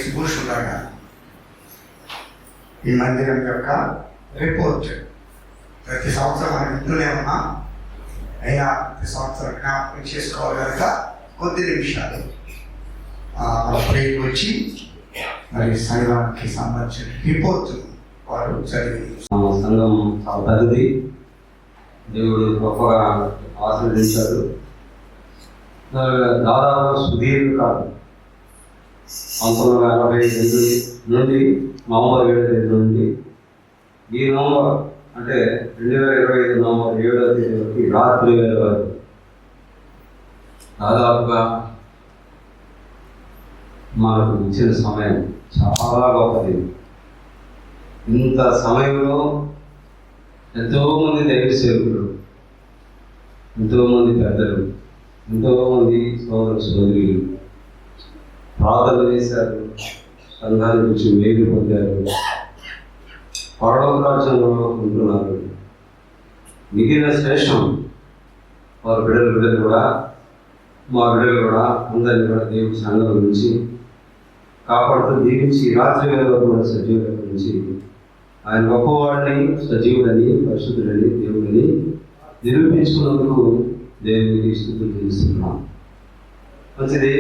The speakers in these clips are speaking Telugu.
సుభూష్ ఉండగా ఈ మందిరం యొక్క రిపోర్ట్ ప్రతి సంవత్సరం మనం వింటూనే ఉన్నా, అయినా ప్రతి సంవత్సరం జ్ఞాపకం చేసుకోవాలి కనుక కొద్ది నిమిషాలు మన ప్రేయర్ వచ్చి మరి సంఘానికి సంబంధించిన రిపోర్ట్ వారు చదివి. సంఘం చాలా పెద్దది, దేవుడు గొప్పగా ఆశీర్వదించాడు. దాదాపు సుదీర్ఘకాలం 1982 నుండి నవంబర్ 7 నుండి ఈ నవంబర్ అంటే 2025 నవంబర్ 7వ తేదీ వరకు రాత్రి వేళ వరకు దాదాపుగా మనకు ఇచ్చిన సమయం చాలా గొప్పది. ఇంత సమయంలో ఎంతోమంది దైవ సేవకులు, ఎంతోమంది పెద్దలు, ఎంతోమంది సోదర సోదరులు ప్రార్థన చేశారు, సంఘాల నుంచి మేలు పొందారు, పరలోక రాజ్యంలో ఉంటున్నారు. మిగిలిన శేషం వారి బిడ్డలు కూడా, మా బిడ్డలు కూడా అందరినీ కూడా దేవుడి సంఘం నుంచి కాపాడుతూ దీవించి రాత్రి వేళలో కూడా సజీవుల నుంచి ఆయన గొప్పవాడిని, సజీవుడని, పరిశుద్ధుడని, దేవుడిని నిరూపించుకున్నందుకు దేవునికి స్తుతులు చేస్తున్నాం. మంచిది.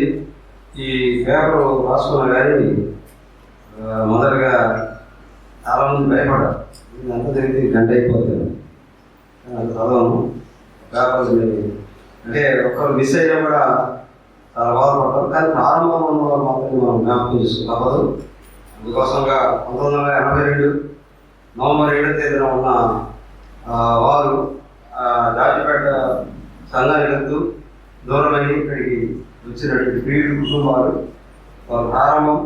ఈ పేపర్ రాసుకున్న కానీ మొదటగా చాలామంది భయపడ్డారు, ఇదంతా జరిగితే గంట అయిపోతాను అంత చదవను పేపర్ అంటే ఒక్కరు మిస్ అయినా కూడా చాలా బాధపడతారు. కానీ ప్రారంభంలో ఉన్న వాళ్ళు మాత్రమే మనం జ్ఞాపకం చేసుకోవాలి. అందుకోసంగా 1982 నవంబర్ 7వ తేదీన ఉన్న వారు జాజిపేట సంఘానికి వెళ్తూ దూరమై ఇక్కడికి వచ్చినటువంటి ప్రియుడు కుటుంబాలు, వారు ప్రారంభం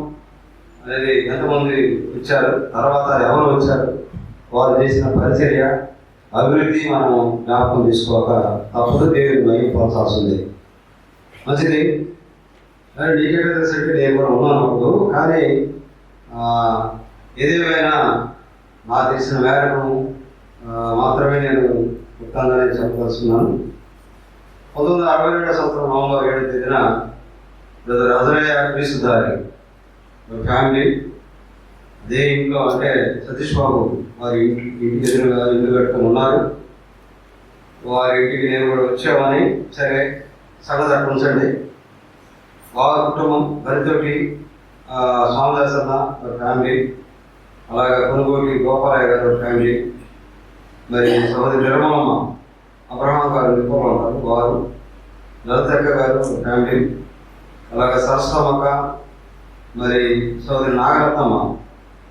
అనేది ఎంతమంది వచ్చారు, తర్వాత ఎవరు వచ్చారు, వారు చేసిన పరిచర్య, అభివృద్ధి మనం జ్ఞాపకం తీసుకోక తప్పదు. దేవుని మహిమపరచాల్సిందే. మంచిది. నీకెక్కడ తెలిసి నేను కూడా ఉన్నాను అప్పుడు. కానీ ఏదేమైనా నా తెలిసిన మేరకు మాత్రమే నేను ఉత్తంగానే చెప్పదలుచుకున్నాను. 1962 సంవత్సరం నవంబర్ 7వ తేదీన బ్రదర్ అజరయ్య క్రీస్తుదారి ఫ్యామిలీ అదే ఇంట్లో, అంటే సతీష్ బాబు వారి ఇంటికి ఎదురుగా ఇల్లు కట్టుకుని ఉన్నారు. వారి ఇంటికి నేను కూడా వచ్చామని, సరే సంగతి అక్కడ ఉంచండి. వారి కుటుంబం బరితోటి స్వామిదాసన్న ఫ్యామిలీ, అలాగే కొనుగోటి గోపాలయ్య గారు ఫ్యామిలీ, మరి సోదరి నిర్మలమ్మ అబ్రహాం గారు నిర్మలం గారు, వారు లలితక్క గారు ఫ్యామిలీ, అలాగే సరస్వతమ్మక్క, మరి సోదరి నాగరత్నమ్మ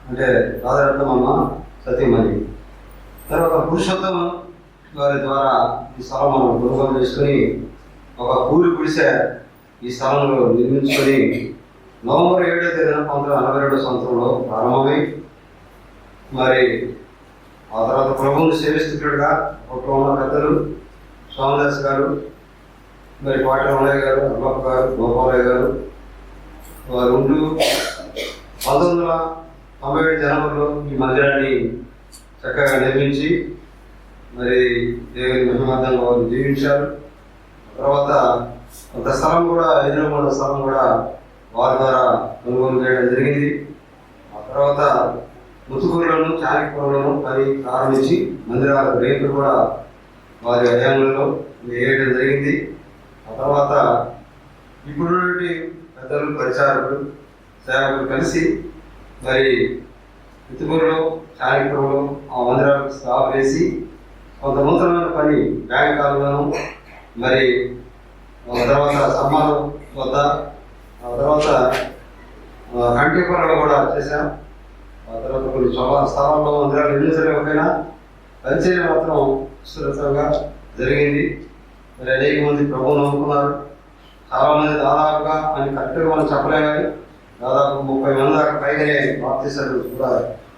అంటే రాజరత్నమ్మ సతీమణి. తర్వాత పురుషోత్తమ గారి ద్వారా ఈ స్థలం మనం కొనుగోలు చేసుకుని ఒక పూరి గుడిసె ఈ స్థలంలో నిర్మించుకొని నవంబర్ 7వ తేదీన 1942 సంవత్సరంలో ప్రారంభమై, మరి ఆ తర్వాత ప్రభువుని సేవిస్తున్నట్టుగా ఒక ఉన్న పెద్దలు స్వామిదాస్ గారు, మరి పాట రమణయ్య గారు, అబ్బప్ప గారు, గోపాలయ్య గారు వారు ఉంటూ 1997 జనవరిలో ఈ మందిరాన్ని చక్కగా నిర్మించి మరి దేవుని మహిమార్థంగా వారు జీవించారు. తర్వాత కొంత స్థలం కూడా, ఎదురుగొండ స్థలం కూడా వారి ద్వారా కొనుగోలు చేయడం జరిగింది. ఆ తర్వాత ముతుకూరులోను, చాణక్యపురంలోను పని ప్రారంభించి మందిరాల రేపులు కూడా వారి హయాంలో వేయడం జరిగింది. ఆ తర్వాత ఇప్పుడు పెద్దలు, పరిచారకులు, సేవకులు కలిసి మరి ముతుకూరులో, చాణక్యపురంలో ఆ మందిరాలకు స్లాబ్ వేసి కొంత నూతనమైన పని బ్యాంక్ కాలంలోను, మరి తర్వాత సమ్మానం వద్ద, ఆ తర్వాత కంటిపురంలో కూడా చేశాం. ఆ తర్వాత కొన్ని స్థలాల్లో మందిరాలు నిర్మించలేకపోయినా పరిచర్య మాత్రం సురక్షంగా జరిగింది. మరి అనేక మంది ప్రభువును నమ్ముకున్నారు. చాలామంది దాదాపుగా అని కరెక్ట్గా మనం చెప్పలేము, కానీ దాదాపు 30 మంది దాకా పైగానే బాప్తీసాలు కూడా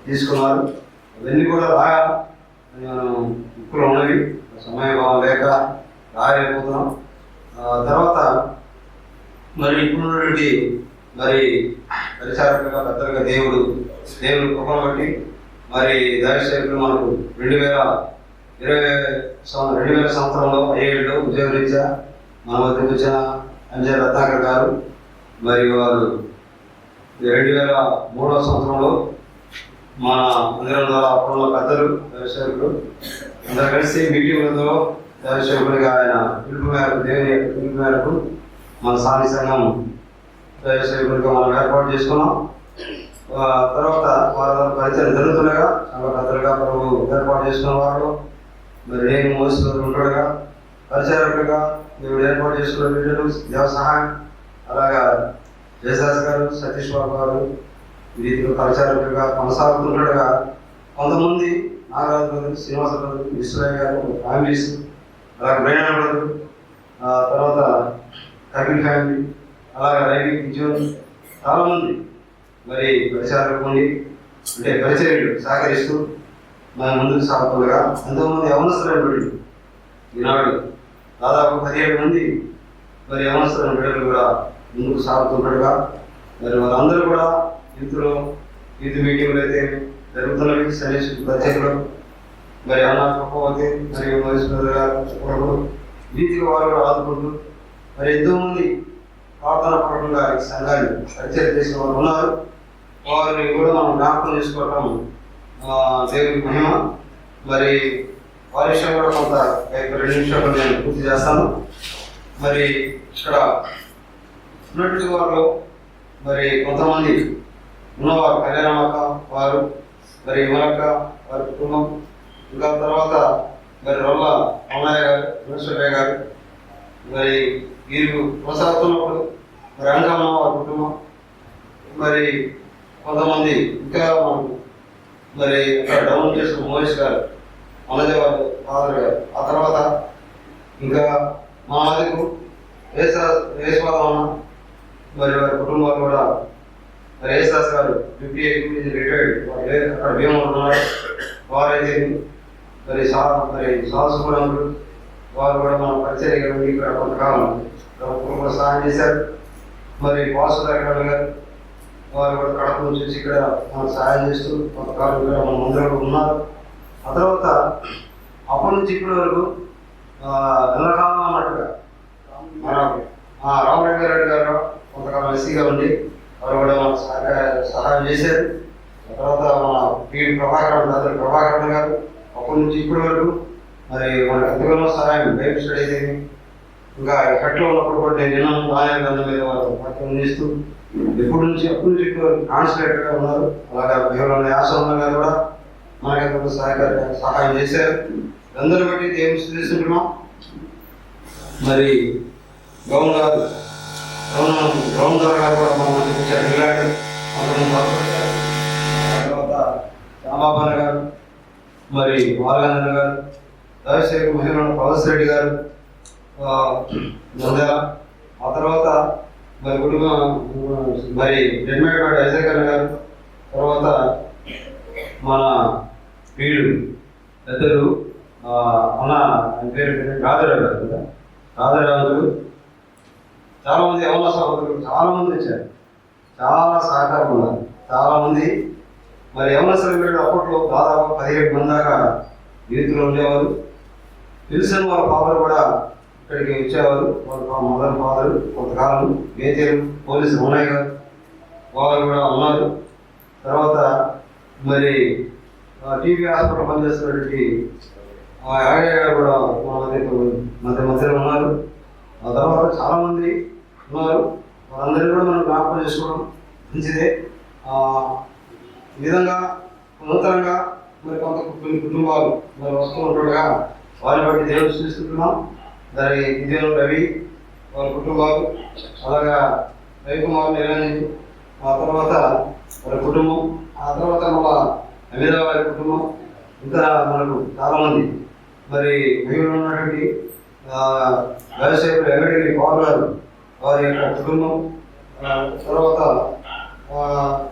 తీసుకున్నారు. అవన్నీ కూడా బాగా ఇప్పుడు ఉన్నవి, సమయం లేక రాయలేకపోతున్నాం. తర్వాత మరి ఇప్పుడున్నటువంటి మరి పరిచారకులుగా పెద్దలుగా దేవుడు కృపను బట్టి మరి దైవసేవకులు మనకు 2020 సంవత్సరంలో 7 ఉద్యోగరీత్యా మన మధ్యకు వచ్చిన అంజయ్ రత్నాకర్ గారు, మరి వారు 2003వ సంవత్సరంలో మన మందిరం ద్వారా అప్పుడున్న పెద్దలు దైవసేవకులు అందరూ కలిసి మీటింగ్లతో దైవసేవకుడిగా ఆయన పిలుపు మేరకు, దేవుని యొక్క పిలుపు మేరకు మన సాని సంఘం దైవసేవకుడిగా మనం ఏర్పాటు చేసుకున్నాం. తర్వాత వారు పరిచయం జరుగుతుండగా సంఘ పెద్దలుగా ప్రభు ఏర్పాటు చేసుకున్న వారు మరి నేను మోసలో ఉంటాడుగా పరిచారకులుగా దేవుడు ఏర్పాటు చేసుకున్న బిడ్డలు దేవ సహాయం, అలాగా జయశాస్ గారు, సతీష్ బాబు గారు వీటిలో పరిచారకులుగా కొనసాగుతుండగా కొంతమంది నాగరాజు గారు, శ్రీనివాస గారు, విశ్వయ్య గారు ఫ్యామిలీస్, అలాగే బ్రైనా బ్రదరు, తర్వాత కపిల్ ఫ్యామిలీ, అలాగే రవి విజయన్ చాలామంది మరి పరిచారకులు ఉండి అంటే పరిచర్యలు సహకరిస్తూ మన ముందుకు సాగుతుండగా ఎంతోమంది యవనస్తులైన బిడ్డలు ఈనాడు దాదాపు 17 మంది మరి యవనస్తులైన బిడ్డలు కూడా ముందుకు సాగుతుండగా మరి వాళ్ళందరూ కూడా యూత్ మీటింగ్లు అయితే జరుగుతున్నవి. సన్నిధి ప్రత్యేకలు మరి అన్నా చెప్పబోతే మరియు మరిగారు వీటికి వారు కూడా ఆదుకుంటూ మరి ఎంతోమంది ప్రార్థన పరంగా ఈ సంఘాన్ని పరిచయం చేసిన వారు ఉన్నారు. వారిని కూడా మనం జ్ఞాపకం చేసుకోవటం దేవుని మహిమ. మరి వారి విషయం కూడా కొంత 2 నిమిషాలు నేను పూర్తి చేస్తాను. మరి ఇక్కడ ఉన్నటువంటి వారిలో మరి కొంతమంది ఉన్నవారు కళ్యాణమక్క వారు, మరి విమలక్క వారి కుటుంబం, ఇంకా తర్వాత మరి రొల్ల అమ్మయ్య గారు, విమర్శయ్య గారు, మరి వీరు కొనసాగుతున్నప్పుడు మరి అంకమ్మ వారి కుటుంబం, మరి కొంతమంది ఇంకా మరి అక్కడ డౌన్ చేసిన మోహేష్ గారు, అన్నదేవ ఫాదర్ గారు, ఆ తర్వాత ఇంకా మా మధ్యకు వేసవాదమ్మ మరి వారి కుటుంబాలు కూడా మరి యేసుదాస్ గారు 58 రిటైర్డ్, వారు అక్కడ భీమలు ఉన్నారు. వారైతే మరి సాహసపురంలో వారు కూడా మన పరిచర్య ఇక్కడ కొంతకాలం కూడా సహాయం చేశారు. మరి వాసుదారు గారు వారు కూడా కడప నుంచి వచ్చి ఇక్కడ మనకు సహాయం చేస్తూ కొంతకాలం ఇక్కడ మన మందిరంలో ఉన్నారు. ఆ తర్వాత అప్పటి నుంచి ఇప్పటి వరకు ఎల్లకాలం అన్నట్టుగా రామరెడ్డి గారు కొంతకాలం ఎస్సీగా ఉండి వారు కూడా మనకు సహాయం చేశారు. తర్వాత మన పీడి ప్రభాకరన్ గారు అప్పటి నుంచి ఇప్పటి వరకు మరి మనకు ఎంతగానో సహాయం బైబిల్ స్టడీ అయితే ఇంకా ఎక్కట్లో ఉన్నప్పుడు కూడా నేను విన్నాను. ఆయన గ్రంథం మీద వారు వాక్యం చేస్తూ అప్పటి నుంచి ఇప్పటి వరకు ట్రాన్స్లేటర్గా ఉన్నారు. అలాగే దేవుని యాసన్న గారు కూడా మనకు సహాయం చేశారు. అందరూ బట్టి దేవుని స్తుతిస్తున్నాం. మరి గౌన్ గారు గారు కూడా మన మందికి వచ్చారు. ఇంగ్లాండ్ తర్వాత రామాబాబు గారు, మరి బాలగంధర్ గారు, రాజశేఖర్ మహిళ పవస్ రెడ్డి గారు నంద్యాల, ఆ తర్వాత మరి కుటుంబం మరి జన్మేట ఐజకర్ గారు, తర్వాత మన వీళ్ళు పెద్దలు అన్న పేరు రాజరావు గారు, రాజరావు చాలామంది యవన సహోదరులు చాలామంది వచ్చారు. చాలా సహకారం ఉన్నారు చాలామంది. మరి యవనస్తులు అప్పట్లో దాదాపు 17 మంది దాకా యూత్లో ఉండేవారు. తెలిసిన వాళ్ళ ఫాదర్ కూడా ఇక్కడికి వచ్చేవారు. వాళ్ళ మదర్ ఫాదర్ కొంతకాలం మేతేరు పోలీసు ఉన్నయ్య గారు వారు కూడా ఉన్నారు. తర్వాత మరి టీవీ హాస్పిటల్ పనిచేస్తున్నటువంటి ఆడయ్య గారు కూడా మన మధ్యలో ఉన్నారు. ఆ తర్వాత చాలామంది ఉన్నారు. వాళ్ళందరినీ కూడా మనం జ్ఞాపకం చేసుకోవడం మంచిదే. ఈ విధంగా నూతనంగా మరి కొన్ని కుటుంబాలు మరి వస్తూ ఉంటుండగా వారిని బట్టి దేవుడు సృష్టిస్తున్నాం. దాని విజయం రవి వారి కుటుంబాలు, అలాగా రవికుమార్ నిరంజన్, ఆ తర్వాత వారి కుటుంబం, ఆ తర్వాత మన అమిత వారి కుటుంబం, ఇంకా మనకు చాలామంది మరి మిగిలిన ఉన్నటువంటి వ్యవసాయకులు వెంకటగిరి పవన్ గారు వారి యొక్క కుటుంబం, తర్వాత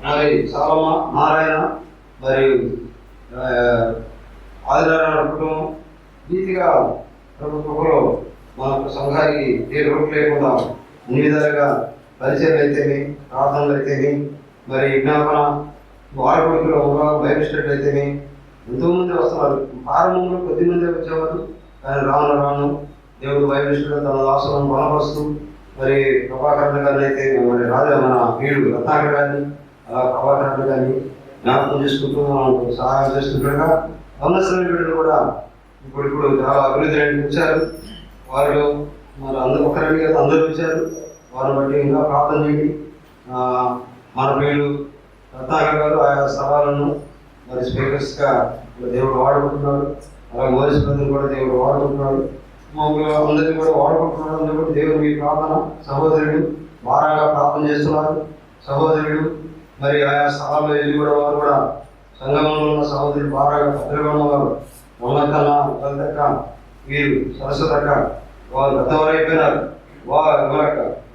మరి సాలమ్మ నారాయణ మరియు ఆదినారాయణ కుటుంబం. నీతిగా ప్రభుత్వంలో మన సంఘానికి ఏ లోటు లేకుండా అన్ని విధాలుగా పరిచయాలు అయితేమి, ప్రార్థనలు అయితేమి, మరి విజ్ఞాపన వాడకొడుకులో బైబిల్ స్టడీ అయితేమి ఎంతోమంది వస్తున్నారు. ప్రారంభంలో కొద్దిమంది వచ్చేవారు, కానీ రాను దేవుడు బైబిల్ స్టడీ తన దాసులను బలపరుస్తూ మరి ప్రభాకర్ గారిని అయితే మరి మన వీడు రత్నాకర్ గారిని అలా ప్రభాకర్ గారిని జ్ఞాపకం చేసుకుంటూ మనం సహాయం చేస్తుండగా అవనశ్వర వీడులు కూడా ఇప్పుడు చాలా అభివృద్ధి వచ్చారు. వారు మరి ఒకరండి కదా అందరూ వచ్చారు. వారిని బట్టి ఇంకా ప్రార్థన చేయండి. మన వీళ్ళు రత్నాకర్ గారు ఆయా స్థలాలను మరి స్పీకర్స్గా దేవుడు వాడుకుంటున్నాడు. అలాగే మోదీ ప్రజలు కూడా దేవుడు వాడుకుంటున్నాడు. మామూలుగా అందరినీ కూడా వాడుకుంటున్నాడు. అందుకు దేవుడు మీ ప్రార్థన సహోదరుడు వారంగా ప్రార్థన చేస్తున్నారు. సహోదరుడు మరి ఆయా స్థలాల్లో వెళ్ళి కూడా వారు కూడా సంఘంలో ఉన్న సహోదరుడు వారంగా పెద్దగా ఉన్నవారు మొన్నకన్నా పెద్దక్క వీరు సరస్వతక్క వారు పెద్దవారైపోయినారు.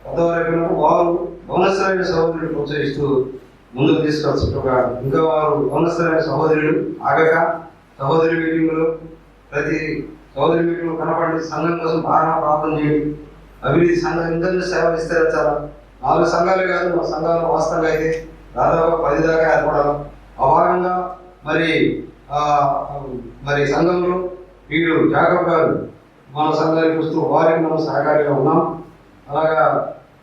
పెద్దవారైపోయినారు. వారు భవనస్థలైన సహోదరుడు ప్రోత్సహిస్తూ ముందుకు తీసుకొచ్చుగా ఇంకా వారు భవనస్థలైన సహోదరుడు ఆగక సహోదరి మీటింగ్లో ప్రతి సహోదరి మీటింగ్లో కనపడి సంఘం కోసం బాగా ప్రార్థన చేయండి. అభివృద్ధి సంఘం ఇంకా సేవ విస్తరించాలి. 4 సంఘాలే కాదు, మా సంఘాలు వాస్తవంగా అయితే దాదాపు 10 దాకా ఏర్పడాలి. ఆ భాగంగా మరి సంఘంలో వీడు జాకబ్ గారు మన సంఘానికి వస్తూ వారికి మనం సహకారిగా ఉన్నాం. అలాగా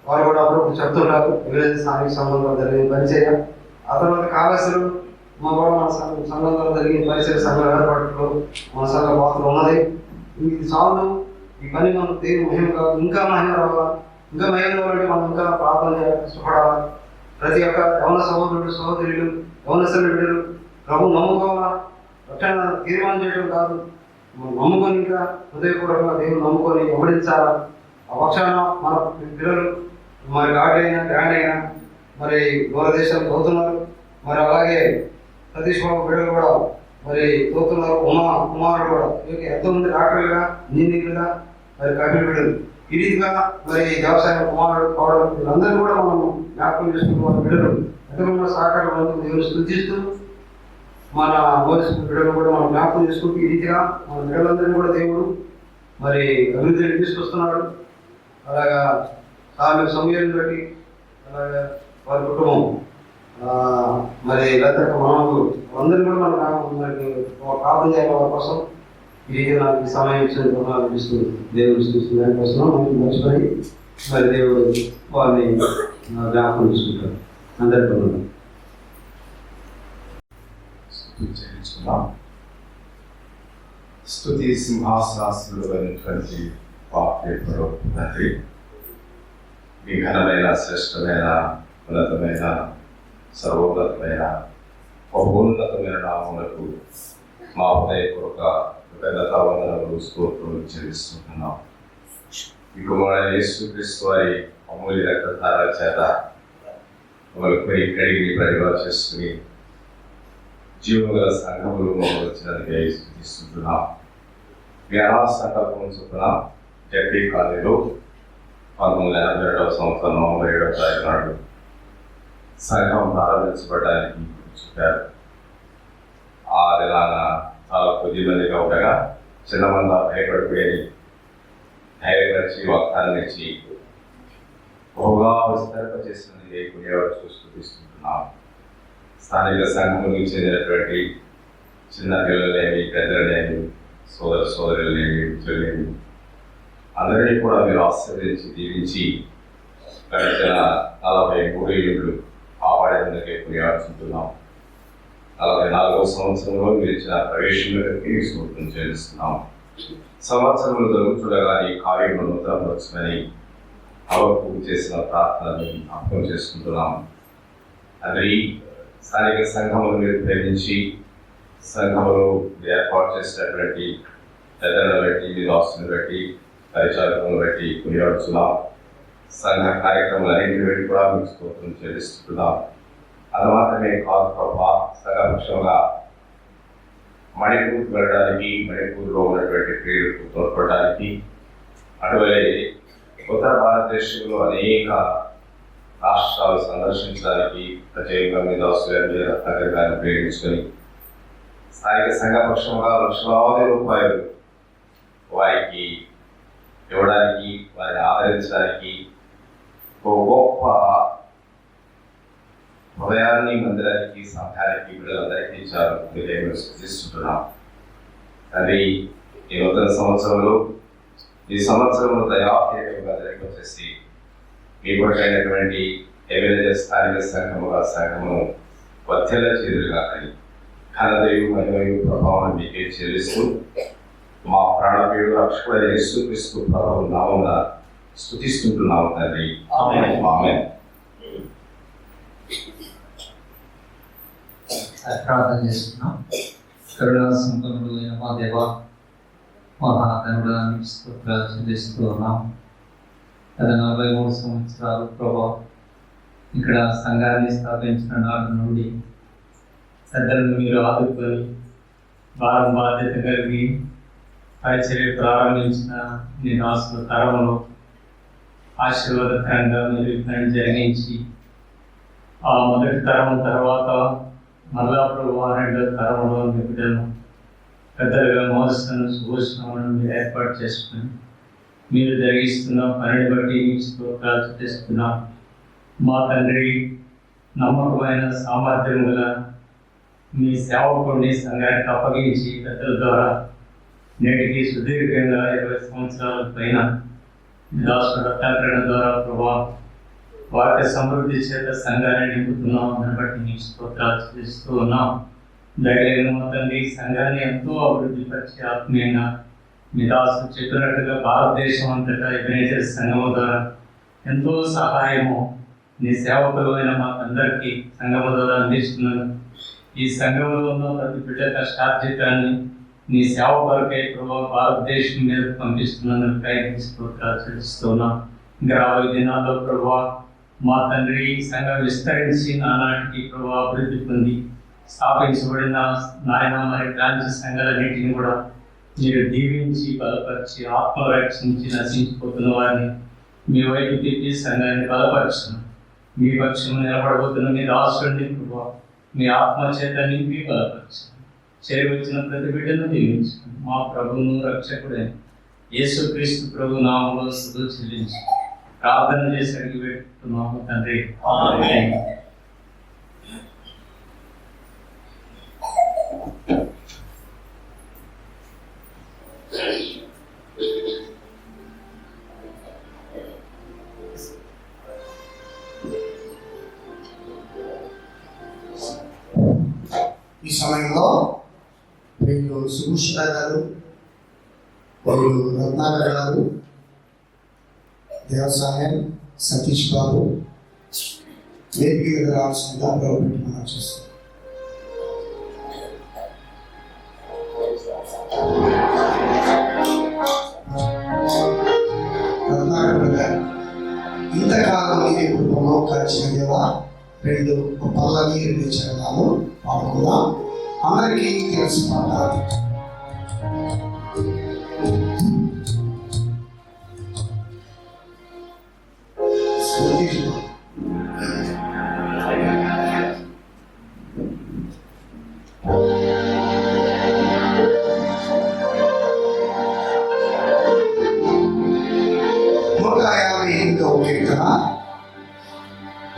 వారు కూడా అప్పుడప్పుడు చెప్తుంటారు ఎవరైతే స్థానిక సంఘంలో జరిగిన పరిచయం. ఆ తర్వాత కాళేశ్వరం మా కూడా మన సంఘంలో జరిగిన పరిచయ సంఘ ఏర్పాట్లో మన సంఘ పాత్ర ఉన్నది. ఇది చాలు. ఈ పని మనం దేవుని మహిమ కాదు, ఇంకా మహిమ రావాలి. ఇంకా మహిమ రావాలంటే మనం ఇంకా ప్రార్థన చేయాలి, కష్టపడాలి. ప్రతి ఒక్క యవన సహోదరుడు సహోదరులు యవనస్తులు బిడ్డలు ప్రభు నమ్ముకోవాలా. రక్షణ తీర్మానం చేయడం కాదు, నమ్ముకొని ఇంకా హృదయపూర్వకంగా దేవుని నమ్ముకొని వెంబడించాలా. ఆ పక్షాన మన పిల్లలు మరి గాడ్ అయినా గ్రాండ్ అయినా మరి దూరదేశాలు పోతున్నారు. మరి అలాగే సతీష్ బాబు బిడ్డలు కూడా మరి పోతున్నారు. కుమారుడు కూడా ఎంతోమంది డాక్టర్లుగా ఇంజనీర్లుగా మరి కపిల్ బిడ్డలు ఈ రీతిగా మరి వ్యవసాయ కుమారుడు కావడం వీళ్ళందరూ కూడా మనం జ్ఞాపకం చేసుకుంటూ మన బిడ్డలు ఎంతమంది సహకారం అందుకు దేవుని స్థుతిస్తూ మన బిడ్డలు కూడా మనం జ్ఞాపకం చేసుకుంటూ ఈ రీతిగా మన బిడ్డలందరినీ కూడా దేవుడు మరి అభివృద్ధిని తీసుకొస్తున్నాడు. అలాగా సమయాన్ని బట్టి అలాగే వారి కుటుంబం మరి లేకపోతే మనకు అందరినీ కూడా మనకి ప్రార్థన చేయాలి వారి కోసం. ఈ రీతి నాకు సమయం ఇచ్చినందుకు అనిపిస్తుంది. దేవుడు చూస్తుంది దానికోసం మనకి మర్చిపోయి మరి దేవుడు వారిని జ్ఞాపకం చేసుకుంటారు. అందరికీ స్తుతి సింహాసనాసులు అయినటువంటి తండ్రి, మీ ఘనమైన శ్రేష్టమైన ఉన్నతమైన సర్వోన్నతమైన బహున్నతమైన నామములకు మా హృదయపూర్వక వందనములు స్తోత్రములు చెల్లిస్తున్నాం. ఈ కుమారుడైన యేసుక్రీస్తు వారి అమూల్య రక్తధార చేత మమ్మల్ని కడిగి పరివార చేసుకుని జీవగల సంఘములు మమ్మల్ని వచ్చినందుకే స్తుతిస్తున్నాం. మీ అనాథ సంకల్పం చొప్పున జడ్పీ కాలనీలో 1982 సంవత్సరం నవంబర్ 7వ తారీఖు నాడు సంఘం ప్రారంభించబడడానికి చెప్పారు. ఆ దినాన చాలా కొద్ది మందిగా ఉండగా చిన్నమంద భయపడిపోయి ధైర్యపరిచి వాగ్దానం ఇచ్చి బహుగా విస్తరింపచేసినది కొనేవారు చూసుకుంటున్నాం. స్థానిక సంఘములకు చెందినటువంటి చిన్న పిల్లలేమి పెద్దలేమి సోదరులేమి చెల్లెమి అందరినీ కూడా మీరు ఆశీర్వదించి దీవించి గడిచిన 43 ఏళ్ళు కాపాడేందుకే కొనియాడుతుంటున్నాం. 44వ సంవత్సరంలో మీరు ఇచ్చిన ప్రవేశంలోకి స్తోత్రం చెల్లిస్తున్నాం. సంవత్సరంలో జరుగుతుండగా ఈ కార్యములు నూతనపరచమని పూర్తి చేసిన ప్రార్థనని జ్ఞాపకం చేసుకుంటున్నాం. అది స్థానిక సంఘములు మీరు ప్రేమించి సంఘములు ఏర్పాటు చేసినటువంటి పెద్దలను బట్టి మీ దాస్తుని బట్టి పరిచారకులను బట్టి కొనియాడుతున్నాం. సంఘ కార్యక్రమాలన్నింటిని బట్టి కూడా మీకు స్తోత్రం చెల్లిస్తున్నాం. అది మాత్రమే కాదు ప్రభా, సగపక్షంగా మణిపూర్కి వెళ్ళడానికి, మణిపూర్లో ఉన్నటువంటి క్రీడలకు తోడ్పడడానికి, అటువలే ఉత్తర భారతదేశంలో అనేక రాష్ట్రాలు సందర్శించడానికి ప్రత్యేకంగా మీ దాస్తుని రత్నాకర్ ప్రేమించుకొని స్థానిక సంఘపక్షంగా లక్షలాది రూపాయలు వారికి ఇవ్వడానికి, వారిని ఆదరించడానికి ఒక గొప్ప హృదయాన్ని మందిరానికి, సంఘానికి, వీళ్ళందరికీ ఇచ్చారు. మేము సూచిస్తున్నాం. అది ఈ నూతన సంవత్సరంలో ఈ సంవత్సరంలో దయాపేటంగా జరిగించేసి మీ కొట్టైనటువంటి ఏవైనా స్థానిక సంఘము వర్ధల చేదురుగా అని ఘనతయు మహిమయు ప్రభావం మీకే చెల్లిస్తూ మా ప్రాణప్రియుడు రక్షకుడైన యేసుక్రీస్తు ప్రభువు నామమున స్తుతిస్తుంటున్నాము తండ్రి. ఆమేన్. ప్రార్థన చేస్తున్నాం. కరుణా సంపన్నుడు అయిన మా దేవ, మహాగణుడా నీకు స్తోత్రాలు చెల్లిస్తూ ఉన్నాం. గత 43 సంవత్సరాలు ప్రభా ఇక్కడ సంఘాన్ని స్థాపించిన నాటి నుండి పెద్దలను మీరు ఆదుకొని భారం బాధ్యత కలిగి పరిచర్య ప్రారంభించిన నీ దాసుల తరంలో ఆశీర్వాదకరంగా మీరు పని జరిగించి ఆ మొదటి తరం తర్వాత మళ్ళా ప్రభు రెండో తరంలో మీ బిడ్డలను పెద్దలుగా మోసను సుభోషణను మీరు ఏర్పాటు చేసుకుని మీరు జరిగిస్తున్న పనిని బట్టి మీకు స్తోత్రాలు చెల్లిస్తున్నాం. మా తండ్రి నమ్మకమైన సామర్థ్యం గల మీ సేవకుడిని సంఘానికి అప్పగించి పెద్దల ద్వారా నేటికి సుదీర్ఘంగా 20 సంవత్సరాల పైన దాసుల రత్నాకరణ ద్వారా ప్రభా వాటి సమృద్ధి చేత సంఘాన్ని నింపుతున్నాం. దాన్ని బట్టి మీకు స్తోత్రాలు చెల్లిస్తూ ఉన్నాం. దయలేని తండ్రి సంఘాన్ని ఎంతో అభివృద్ధి పరిచి ఆత్మీయంగా మీ దాసులు చెప్పినట్టుగా భారతదేశం అంతటా ఎబెనేజర్ సంఘము ద్వారా ఎంతో సహాయము నీ సేవకులైన మాకందరికీ సంఘము ద్వారా అందిస్తున్నాను. ఈ సంఘంలో ఉన్న ప్రతి బిడ్డ కష్టార్జితాన్ని నీ సేవ కొరకై ప్రభావ భారతదేశం మీద పంపిస్తున్నందుకై స్తోత్రాలు చెల్లిస్తున్నాం. ఇంకా రాబోయే దినాల్లో ప్రభావ మా తండ్రి సంఘం విస్తరించి నానాటికి ప్రభావ అభివృద్ధి పొంది స్థాపించబడిన నాయన మరి బ్రాంచ్ సంఘాలన్నింటినీ కూడా మీరు దీవించి బలపరిచి ఆత్మ రక్షించి నశించిపోతున్న వారిని మీ వైపు తిప్పి సంఘాన్ని బలపరచను. మీ పక్షము నిలబడబోతున్న మీ దాసుడిని ప్రభావ మీ ఆత్మ చేత నింపి బలపరచను. చేరి వచ్చిన ప్రతి బిడ్డను దీవించను. మా ప్రభువును రక్షకుడైన యేసుక్రీస్తు ప్రభు నామములో స్తుతులు చెల్లించి ప్రార్థన చేసి అడిగి పెట్టుకున్నాము తండ్రి. ఆమేన్. ఈ సమయంలో వీళ్ళు సుభూషణ గారు, వీళ్ళు రత్నాకర్ గారు, దేవసాయం, సతీష్ బాబు వేదిక మీద రావాల్సిందిగా ప్రభుత్వం మనం చేస్తాం. రత్నాకర్ గారు ఇంతకాలం మీరే కుటుంబంలో కాచిన దేవా 2 పల్లవి 2 చరణాలు పాడుకుందాం. అందరికీ తెలిసి పాడాలి.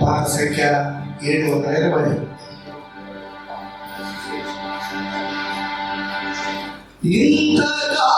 పాట సంఖ్య 720. ఇంతగా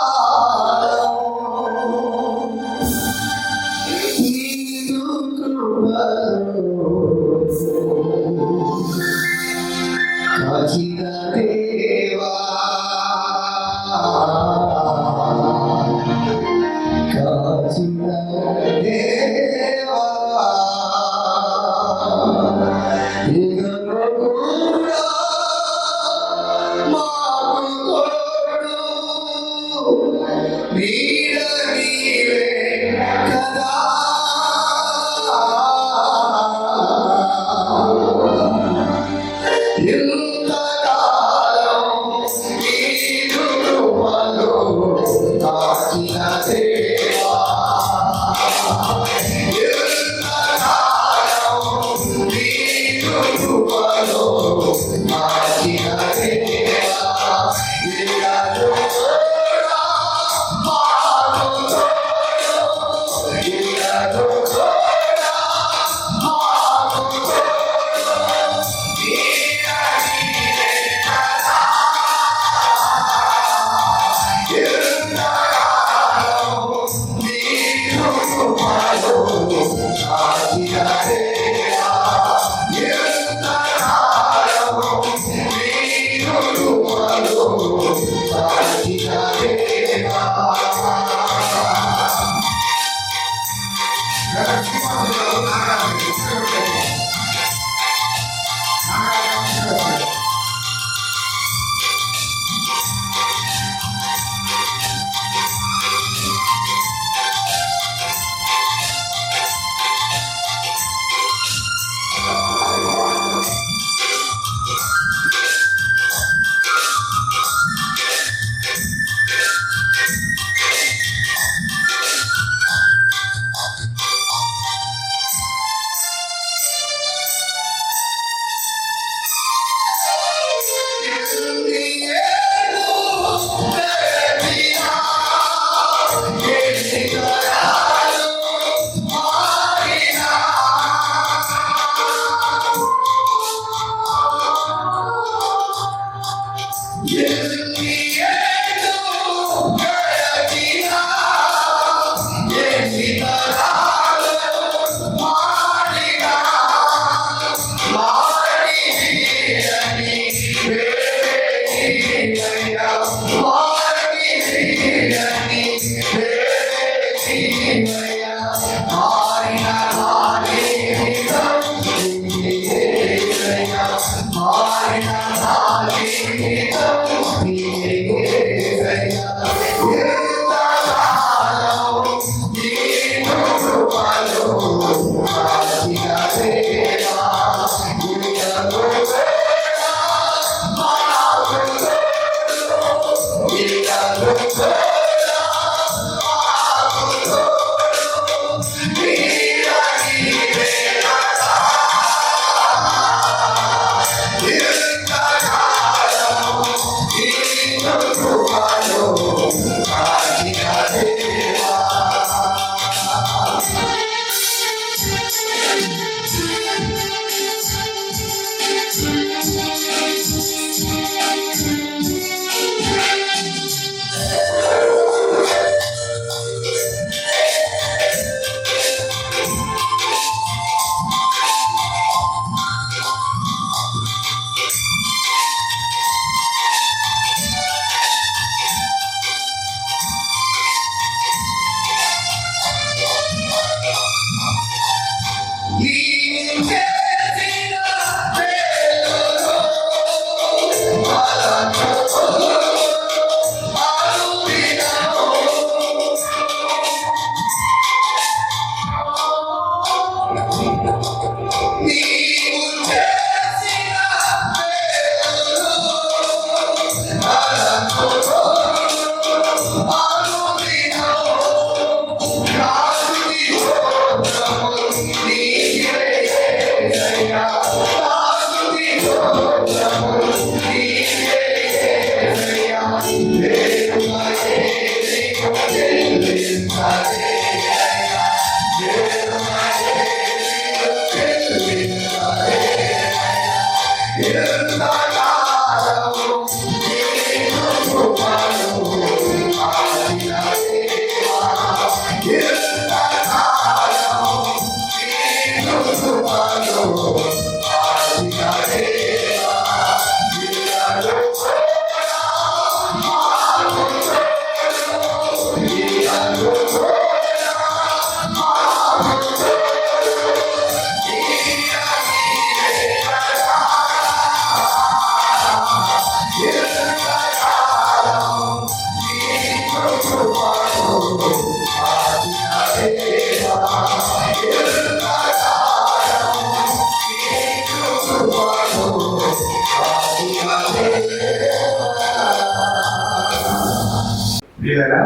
వీళ్ళగా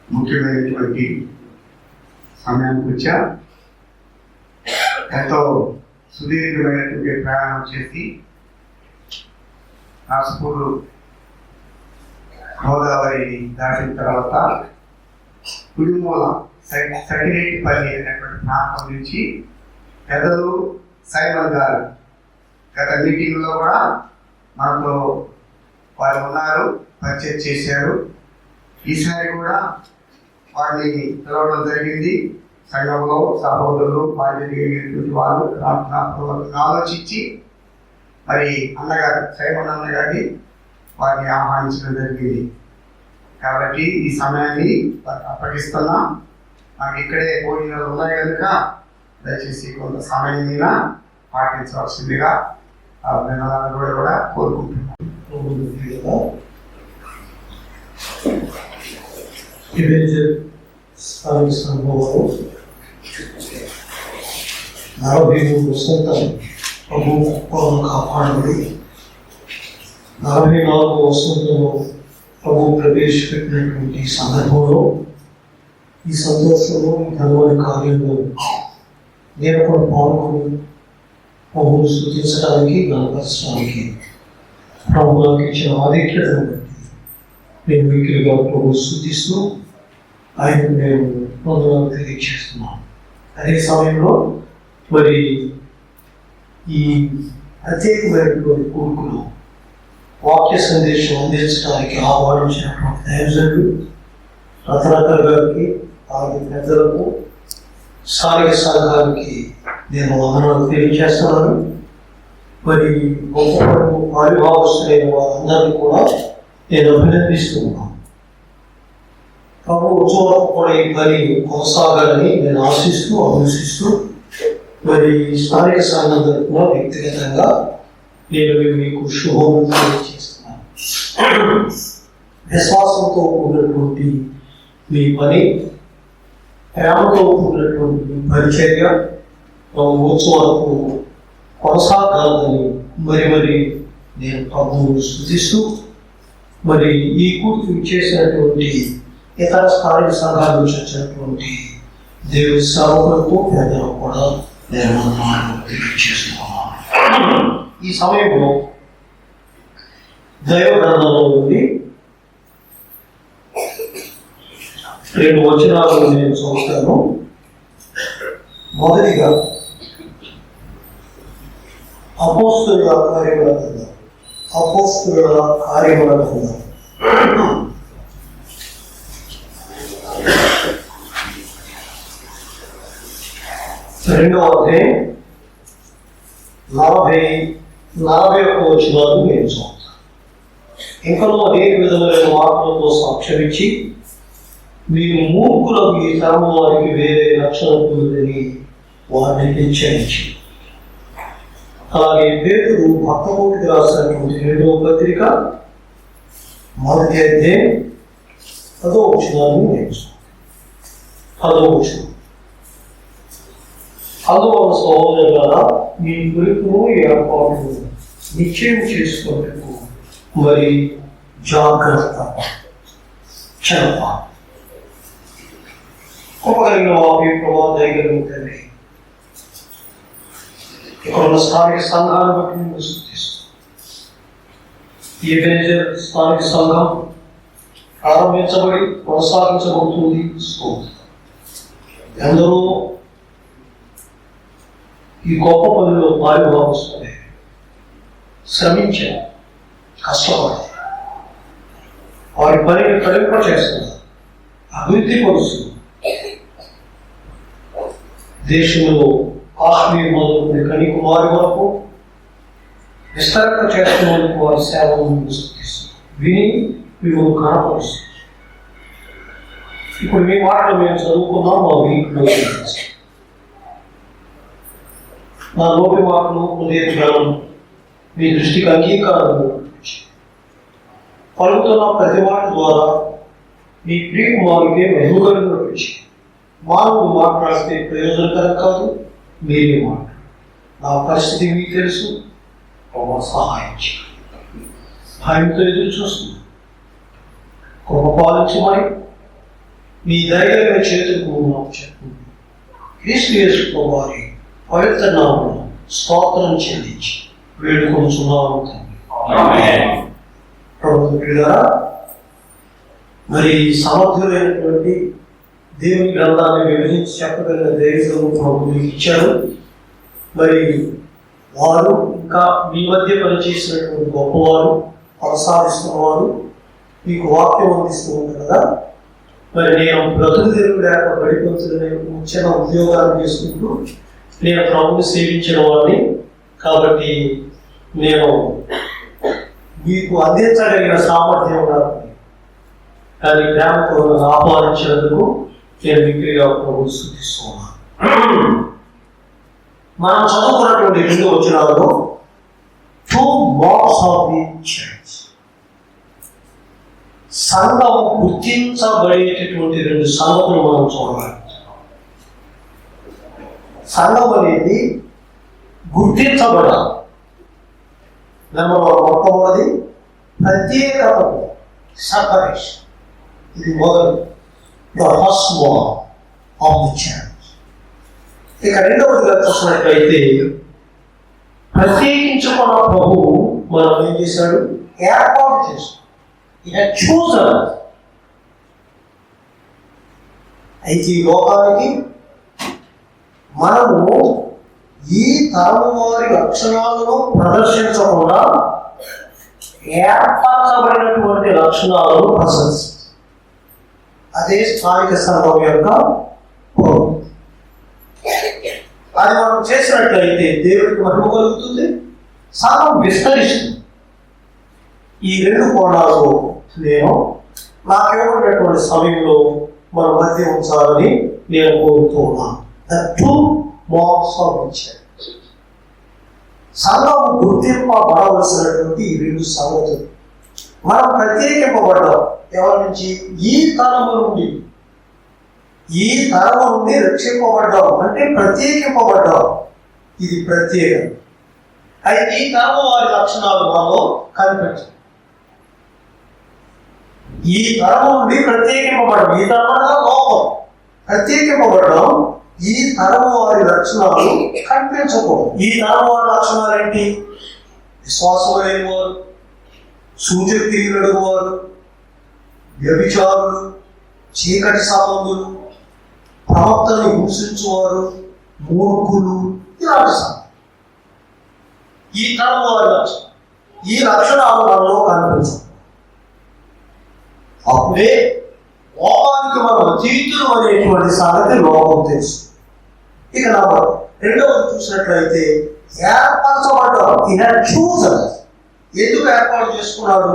ముఖ్యమైనటువంటి సమయానికి వచ్చా ఎంతో సుదీర్ఘమైనటువంటి ప్రయాణం చేసి రాజపూర్ గోదావరిని దాటిన తర్వాత కుడిమూల సకినేటిపల్లి అనేటువంటి ప్రాంతం నుంచి పెద్దలు సైమన్ గారు గత మీటింగ్లో కూడా మనతో వారు ఉన్నారు, పర్చేజ్ చేశారు. ఈసారి కూడా వారిని పిలవడం జరిగింది. సంఘంలో సహోదరులు బాధ్యతటువంటి వారు ప్రార్థనాపూర్వకంగా ఆలోచించి మరి అన్నగారు సైమన్ అన్నగారిని వారిని ఆహ్వానించడం జరిగింది. కాబట్టి ఈ సమయాన్ని వారికి అప్పగిస్తున్నా. నాకు ఇక్కడే భోజనాలు ఉన్నాయి కనుక దయచేసి కొంత సమయం మీద పాటించవలసిందిగా కూడా కోరుకుంటున్నాను. స్థానిక సంఘంలో 43 ప్రభు కాపాడబడి 44 వసంతంలో ప్రభు ప్రవేశపెట్టినటువంటి సందర్భంలో ఈ సంతోషంలో ఈ ఘనమైన కార్యంలో నేను కూడా పాల్గొని ప్రభువును స్తుతించడానికి గణపరచడానికి ప్రభు నాకు ఇచ్చిన ఆధిక్యతను బట్టి నేను వీటిగా ప్రభు స్తుతిస్తూ ఆయనకు నేను వందనాలు తెలియజేస్తున్నాను. అదే సమయంలో మరి ఈ ప్రత్యేకమైనటువంటి కూర్పులు వాక్య సందేశం అందించడానికి ఆహ్వానించినటువంటి దైవజనులు రత్నాకర్ గారికి, ఆది పెద్దలకు, స్థానిక సంఘానికి నేను వందనాలు తెలియజేస్తున్నాను. మరి గొప్ప పారిభాగస్తులైన వారందరినీ కూడా నేను అభినందిస్తున్నాను. ప్రభు ఉత్సవాలకు కూడా ఈ పని కొనసాగాలని నేను ఆశిస్తూ అభిలషిస్తూ మరి స్థానిక సంఘం తరఫున వ్యక్తిగతంగా నేను మీకు శుభములు తెలియజేస్తున్నాను. విశ్వాసంతో కూడినటువంటి మీ పని, ప్రేమతో కూడినటువంటి మీ పరిచర్య ఉత్సవాలకు కొనసాగాలని మరి నేను ప్రభువును స్తుతిస్తూ మరి ఈ కూర్పు చేసినటువంటి ఇతర స్థానిక సంఘాల నుంచి వచ్చినటువంటి దేవుడి సేవకులకు పేదలకు కూడా నేను తెలియజేస్తున్నాను. ఈ సమయంలో దైవ గ్రంథంలో నుండి 2 వచనాలను నేను చూస్తాను. మొదటిగా అపోస్తుల కార్యముల గ్రంథం 2వ అధ్యాయం 41 వచనాలను నేను చూస్తాను. ఇంకనూ అనేక విధమైన మాటలతో సాక్ష్యమిచ్చి మీరు మూర్ఖులకు ఈ తరము వారికి వేరే రక్షణ పొందని వారిని హెచ్చరించి, అలాగే పేతురు భక్తమూర్తికి రాసినటువంటి 2వ పత్రిక 1వ అధ్యాయం 10వ వచనాన్ని నేను చూస్తాను. 10వ వచనం, అందువల్ల సహోదరులారా మీ పిలుపును ఏర్పాటును నిశ్చయం చేసుకునేందుకు మరి జాగ్రత్త చెప్ప గొప్పగలిగిన వారి ప్రభావ దయగలిగిన తండ్రి, ఇక్కడ ఉన్న స్థానిక సంఘాన్ని బట్టి నేను స్తుతిస్తాను. ఈ స్థానిక సంఘం ప్రారంభించబడి కొనసాగించబడుతుంది. ఎందరో ఈ గొప్ప పనిలో పాల్గొవలసిందే శ్రమించారు, కష్టపడారు, వారి పనిని ఫలింపచేస్తున్నారు, అభివృద్ధి పరుస్తున్నారు. దేశంలో కాశ్మీర్ మొదలుకుని కన్యాకుమారి వరకు విస్తరణ చేస్తున్నందుకు వారి సేవలను స్తుతిస్తున్నారు. విని మిమ్మల్ని కనపరుస్తున్నారు. ఇప్పుడు మీ మాటలు మేము చదువుకున్నాం. మా వీటిలో నా నోటి మాటలు హృదయ జ్ఞానం మీ దృష్టికి అంగీకారం పలుకుతున్న ప్రతి మాట ద్వారా మీ ప్రియకుమారుకే మహిమకరంగా మానవుడు మాట్లాడితే ప్రయోజనకరం కాదు. మీరే మాట నా పరిస్థితి మీకు తెలుసు. సహాయం చేయండి. భయంతో ఎదురు చూస్తున్నాను. కృప పాలించమని మీ దైవ చేతులకు నాకు చెప్పండి. క్రీస్తు యేసు వారి పవిత్ర నామమున స్తోత్రం చెల్లించి వేడుకొనుచున్నాము తండ్రి. ప్రభుత్వ పిల్లరా, మరి సమర్థులైనటువంటి దేవుని గ్రంథాన్ని విభజించి చెప్పగలిగిన దైవజనులు ప్రభువులు ఇచ్చారు. మరి వారు ఇంకా మీ మధ్య పనిచేసినటువంటి గొప్పవారు, కొనసాగిస్తున్నవారు, మీకు వాక్యం అందిస్తూ ఉంటారు కదా. మరి నేను బ్రతుకు తెరుగు లేక బడిపంతులు ముఖ్య ఉద్యోగాలు చేసుకుంటూ నేను ప్రభుని సేవించిన వాడిని. కాబట్టి నేను మీకు అందించగలిగిన సామర్థ్యం నాకు, కానీ ప్రేమతో ఆహ్వానించినందుకు నేను విక్రిగా ప్రభు స్తుతిస్తున్నాను. మనం చదువుకున్నటువంటి 2 వచనాలలో 2 మార్క్స్ ఆఫ్ ది చర్చ్, సంఘం గుర్తించబడేటటువంటి 2 సంగతులు మనం చూడాలి. సంఘం అనేది గుర్తించబడాలి. మొట్టమొదటి ప్రత్యేకత, సెపరేషన్. ఇది మొదలు, the first wall of the church. ఇక రెండవదిగా చూసినట్లయితే ప్రత్యేకించుకున్న ప్రభు మనం ఏం చేశాడు? ఏర్పాటు చేశాడు. ఇక చూసాడు. అయితే ఈ లోకానికి మనము ఈ తరము వారి లక్షణాలను ప్రదర్శించకుండా ఏర్పరచబడినటువంటి లక్షణాలను ప్రదర్శించాలి. అదే స్థానిక సంఘం యొక్క ప్రవృత్తి. అది మనం చేసినట్లయితే దేవుడికి మహిమ కలుగుతుంది, సంఘం విస్తరిస్తుంది. ఈ 2 కోణాలు నేను నాకేమన్నటువంటి సమయంలో మన మధ్య ఉంచాలని నేను కోరుతూ ఉన్నాను. The 2 marks of the church. సంఘం గుర్తింపబడవలసినటువంటి ఈ 2 సంగతులు. మనం ప్రత్యేకింపబడ్డాం. ఎవరి నుంచి? ఈ తరము నుండి. ఈ తరము నుండి రక్షింపబడ్డాం అంటే ప్రత్యేకింపబడ్డాం. ఇది ప్రత్యేకం. అయితే ఈ తరము వారి లక్షణాలు మనలో కనిపించవు. ఈ తరము నుండి ప్రత్యేకింపబడ్డాం. ఈ తరముగా లోపం ప్రత్యేకింపబడ్డాం. ఈ తరము వారి లక్షణాలు కనిపించకూడదు. ఈ తరము వారి లక్షణాలు ఏంటి? విశ్వాసం లేని వారు, సూచక్రియలు వారు, వ్యభిచారులు, చీకటి సంబంధులు, ప్రవక్తను హింసించువారు, మూర్ఖులు, ఇలాంటి సంగతులు. ఈ తరము వారి లక్షణం. ఈ లక్షణాలు మనలో కనిపించవు. అప్పుడే లోకానికి మనం అతీతులు అనేటువంటి సంగతి లోకం తెలుసు. ఇక రెండవది చూసినట్లయితే ఏర్పరచబడ్డాడు. ఈయన చూసాడు. ఎందుకు ఏర్పాటు చేసుకున్నాడు?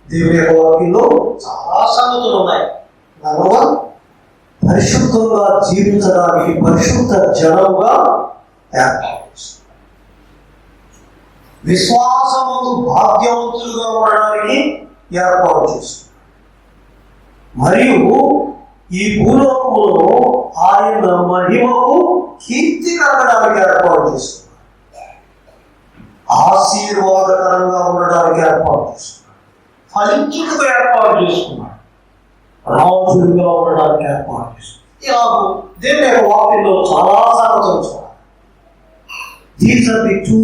దేవుని యొక్క వాక్యంలో చాలా సంగతులు ఉన్నాయి. నెంబర్ 1, పరిశుద్ధంగా జీవించడానికి పరిశుద్ధ జనముగా ఏర్పాటు చేస్తున్నాడు. విశ్వాసముకు భాగ్యవంతులుగా ఉండడానికి ఏర్పాటు చేస్తున్నాడు. మరియు ఈ భూలోకములో ఆయన మహిమకు కీర్తి కలగడానికి ఏర్పాటు చేస్తున్నాడు. ఆశీర్వాదకరంగా ఉండడానికి ఏర్పాటు చేసుకున్నాడు. ఫలించుటకు ఏర్పాటు చేసుకున్నాడు. రాజులుగా ఉండడానికి ఏర్పాటు చేసుకున్నాడు. ఇలా దేవుని యొక్క వాక్యంలో చాలా సంగతులు చూడాలి. These are the 2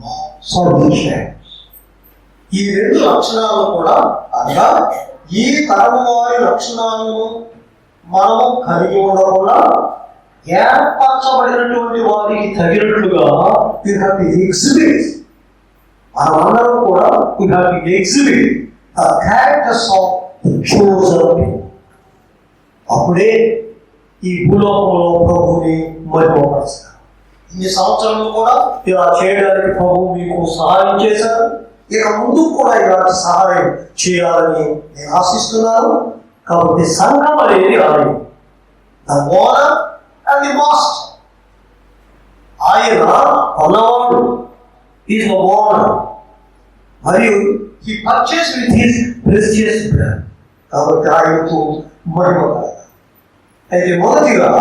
marks of the church. ఈ 2 లక్షణాలు కూడా అనగా ఈ తరము వారి లక్షణాలను మనము కలిగి ఉండకుండా ఏర్పరచబడినటువంటి వారికి తగినట్లుగా we have to exhibit. మనమందరం కూడా we have to exhibit the characters of the chosen people. అప్పుడే ఈ భూలోకంలో ప్రభువుని మహిమపరచాలి. ఇన్ని సంవత్సరాలు కూడా ఇలా చేయడానికి ప్రభు మీకు సహాయం చేశారు. ఇక ముందు కూడా ఇలాంటి సహాయం చేయాలని నేను ఆశిస్తున్నాను. కాబట్టి సంఘం అనేది ఆలయం. The owner and the master. ఆయన కొన్నవాడు, ఈజ్ ద ఓనర్. మరియు he purchase with his precious blood. కాబట్టి ఆయనకు మహిమ కలగాలి. అయితే మొదటిగా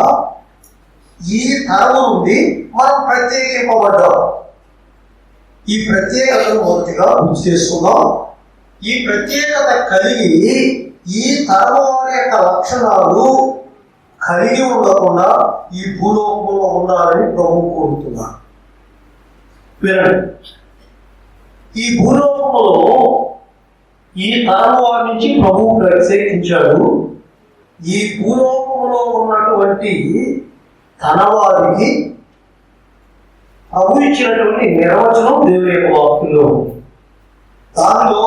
ఈ తరము నుండి మనం ప్రత్యేకింపబడ్డాం. ఈ ప్రత్యేకతను మొదటిగా గుర్తు చేసుకుందాం. ఈ ప్రత్యేకత కలిగి ఈ తరము వారి యొక్క లక్షణాలు కలిగి ఉండకుండా ఈ భూలోకంలో ఉండాలని ప్రభు కోరుతున్నాడు. వినండి, ఈ భూలోకంలో ఈ తరము వారి నుంచి ప్రభువు ప్రత్యేకించాడు. ఈ భూలోకంలో ఉన్నటువంటి తన వారికి ప్రభు ఇచ్చినటువంటి నిర్వచనం దేవుని యొక్క వాక్యంలో ఉంది. దానిలో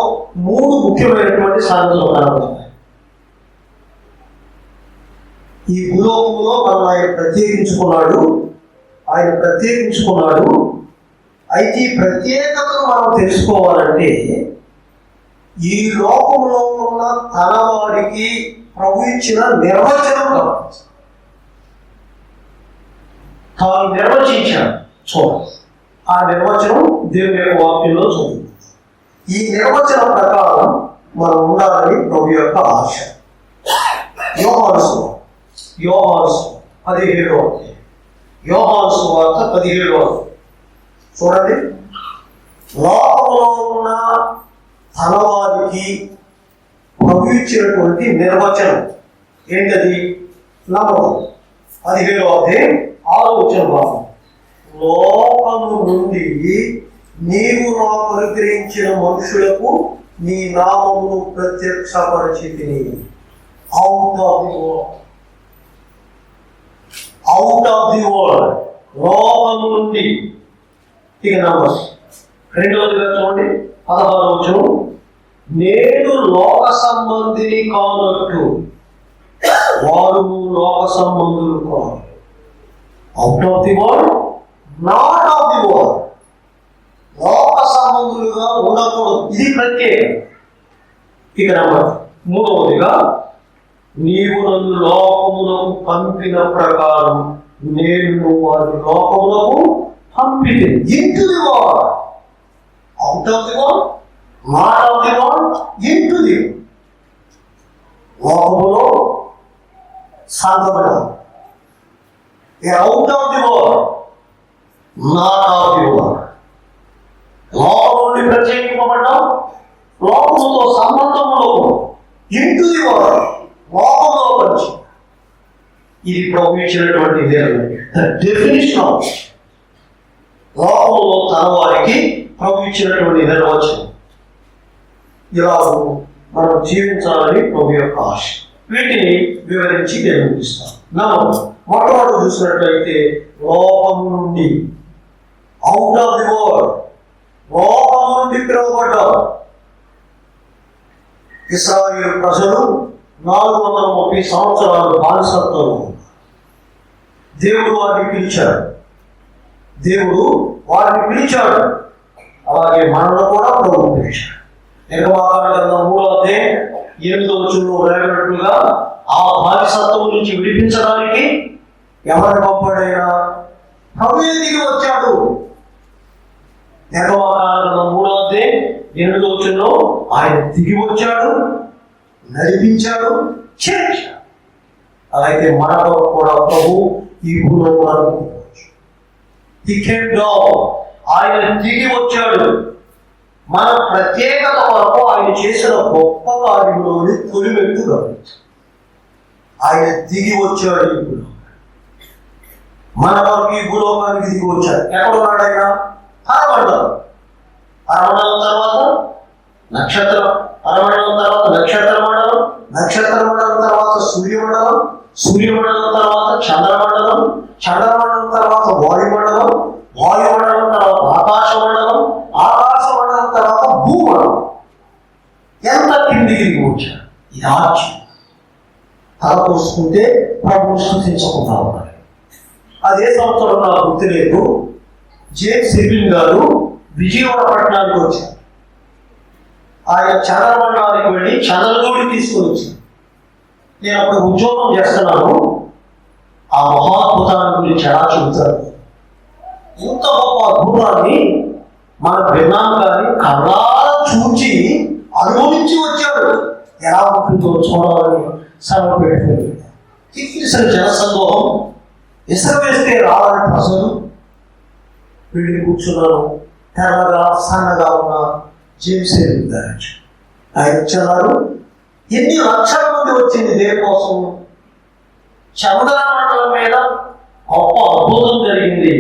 3 ముఖ్యమైనటువంటి సంగతులు కనబడుతున్నాయి. ఈ భూలోకంలో మనం ఆయన ప్రత్యేకించుకున్నాడు. అయితే ఈ ప్రత్యేకతను మనం తెలుసుకోవాలంటే ఈ లోకంలో ఉన్న తన వారికి ప్రభు ఇచ్చిన నిర్వచనం కావాలి. తాను నిర్వచించాడు. చూడండి, ఆ నిర్వచనం దేవుని యొక్క వాక్యంలో చూడండి. ఈ నిర్వచనం ప్రకారం మనం ఉండాలని ప్రభు యొక్క ఆశ. యోహాను సువార్త 17 చూడండి. లోకంలో ఉన్న తన వారికి ప్రభు ఇచ్చినటువంటి నిర్వచనం ఏంటది? నమ్మకం. 17 భాగం. లోకము నుండి నీవు నాకు అనుగ్రహించిన మనుషులకు నీ నామమును ప్రత్యక్షపరిచితిని. అవుట్ ఆఫ్ ది వరల్డ్, లోకము నుండి. ఇక నంబర్ 2వదిగా చూడండి, 16 నేను లోక సంబంధిని కానట్టు వారు లోక సంబంధులు కాదు. Out of the world, not of the world. లోక సంబంధులుగా ఉండకూడదు, ఇది ప్రత్యేకం. ఇక నంబర్ 3వదిగా నీవు నన్ను లోకమునకు పంపిన ప్రకారం నేను వారి లోకమునకు పంపితే. Into the world, out of the world, not of the world, into the లోకములో సాగబడాలి. Out of the world, not of the world. లోకం నుండి ప్రత్యేకింపబడ్డాం, లోకముతో సంబంధంలో ఇంటు ది వరల్డ్, లోకంలో పంచి. ఇది ప్రభు ఇచ్చినటువంటి డెఫినిషన్ ఆఫ్ లోకంలో తన వారికి ప్రభు ఇచ్చినటువంటి నిర్వచనం. ఇలా మనం జీవించాలని ప్రభు యొక్క ఆశ. వీటిని వివరించి నేను ముగిస్తాను. మొట్టమొదటి చూసినట్లయితే లోకము నుండి, అవుట్ ఆఫ్ ది వరల్డ్, లోకము నుండి పిలువబడ్డారు. ఇశ్రాయేలు ప్రజలు 430 సంవత్సరాలు బానిసత్వం. దేవుడు వారిని పిలిచాడు. అలాగే మనల్ని కూడా ప్రభు పిలిచాడు. నిర్గమాకాండం 3:8 రాయబడినట్లుగా ఆ బానిసత్వం నుంచి విడిపించడానికి ఎవరి పంపాడైనా ప్రభువే దిగి వచ్చాడు. నిర్గమాకాండం 3:8 ఆయన దిగి వచ్చాడు, నడిపించాడు, చేర్చాడు. అలాగే మనలో కూడా ప్రభు ఈ భూలోకానికి ఆయన దిగి వచ్చాడు. మన ప్రత్యేకత వరకు ఆయన చేసిన గొప్ప కార్యంలోని తొలిమెట్టు గమనించాడు. ఆయన దిగి వచ్చాడు. ఇప్పుడు మన వరకు ఈ భూలోకానికి దిగి వచ్చాడు. ఎక్కడ ఉన్నాడు ఆయన? పరమండలం. పరమండలం తర్వాత నక్షత్రం, పరమండలం తర్వాత నక్షత్ర మండలం, నక్షత్ర మండలం తర్వాత సూర్యమండలం, సూర్యమండలం తర్వాత చంద్రమండలం, చంద్రమండలం తర్వాత వాయుమండలం, వాయుమండలం తర్వాత ఆకాశమండలం, ఆకాశమండలం తర్వాత భూమండలం. ఎంత కిందికి దిగి వచ్చాడు. ఇది ఆశ్చర్యం. తల పోసుకుంటే ప్రభువు స్థుతించకుండా ఉన్నారు. అదే సంవత్సరం నాకు గుర్తులేదు. జేమ్స్ ఎర్విన్ గారు విజయవాడ పట్టణానికి వచ్చారు. ఆయన చంద్రమండలానికి వెళ్ళి చంద్రగూడి తీసుకొని వచ్చాను. నేను అప్పుడు ఉద్యోగం చేస్తున్నాను. ఆ మహాద్భుతాన్ని గురించి ఎలా చెబుతారు? ఇంత గొప్ప అద్భుతాన్ని మన విన్నాం కానీ కళ్ళారా చూచి అనుభవించి వచ్చాడు. ఎలా ఉంటుందో చూడాలని సెలవు పెట్టుకుంది. కిక్కిరిసిన జనసందోహం, ఇసుక వేస్తే రావాలని ప్రజలు వెళ్ళి కూర్చున్నారు. తెల్లగా సన్నగా ఉన్న జేమ్స్ ఎర్విన్ గారు ఆయన వచ్చారు. ఎన్ని లక్షల మంది వచ్చింది దేనికోసం? చంద్రమండలం మీద గొప్ప అద్భుతం జరిగింది.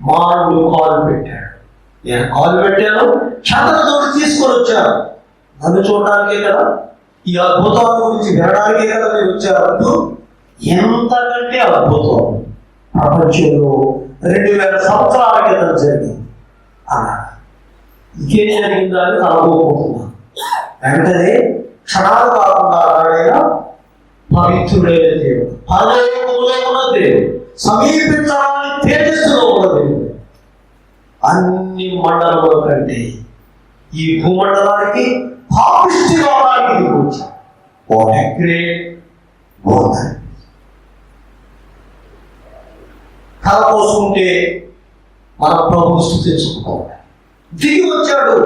మానవుడు కాలు పెట్టాడు. నేను కాలు పెట్టాను, చంద్రదూడి తీసుకొని వచ్చాను. నన్ను చూడడానికే కదా, ఈ అద్భుతాల గురించి వినడానికే కదా మీరు వచ్చారు. ఎంతకంటే అద్భుతం ప్రపంచంలో 2000 సంవత్సరాల క్రితం జరిగింది అన్నాడు. ఇంకేం జరిగిందా అని అనుకోకపోతున్నాను. వెంటనే క్షణాలు కాకుండా ఆయన పవిత్రుడైన దేవుడు, పరలోకములో ఉన్న దేవుడు, సమీపించడానికి తేజస్సులో ఉన్న దేవుడు. అన్ని మండలముల కంటే ఈ భూమండలానికి పాపిష్టి లోకానికి దిగి వచ్చాడు. What a great woman. తల పోసుకుంటే మన ప్రభువు స్తుతించుకోవాలి. దిగి వచ్చాడు.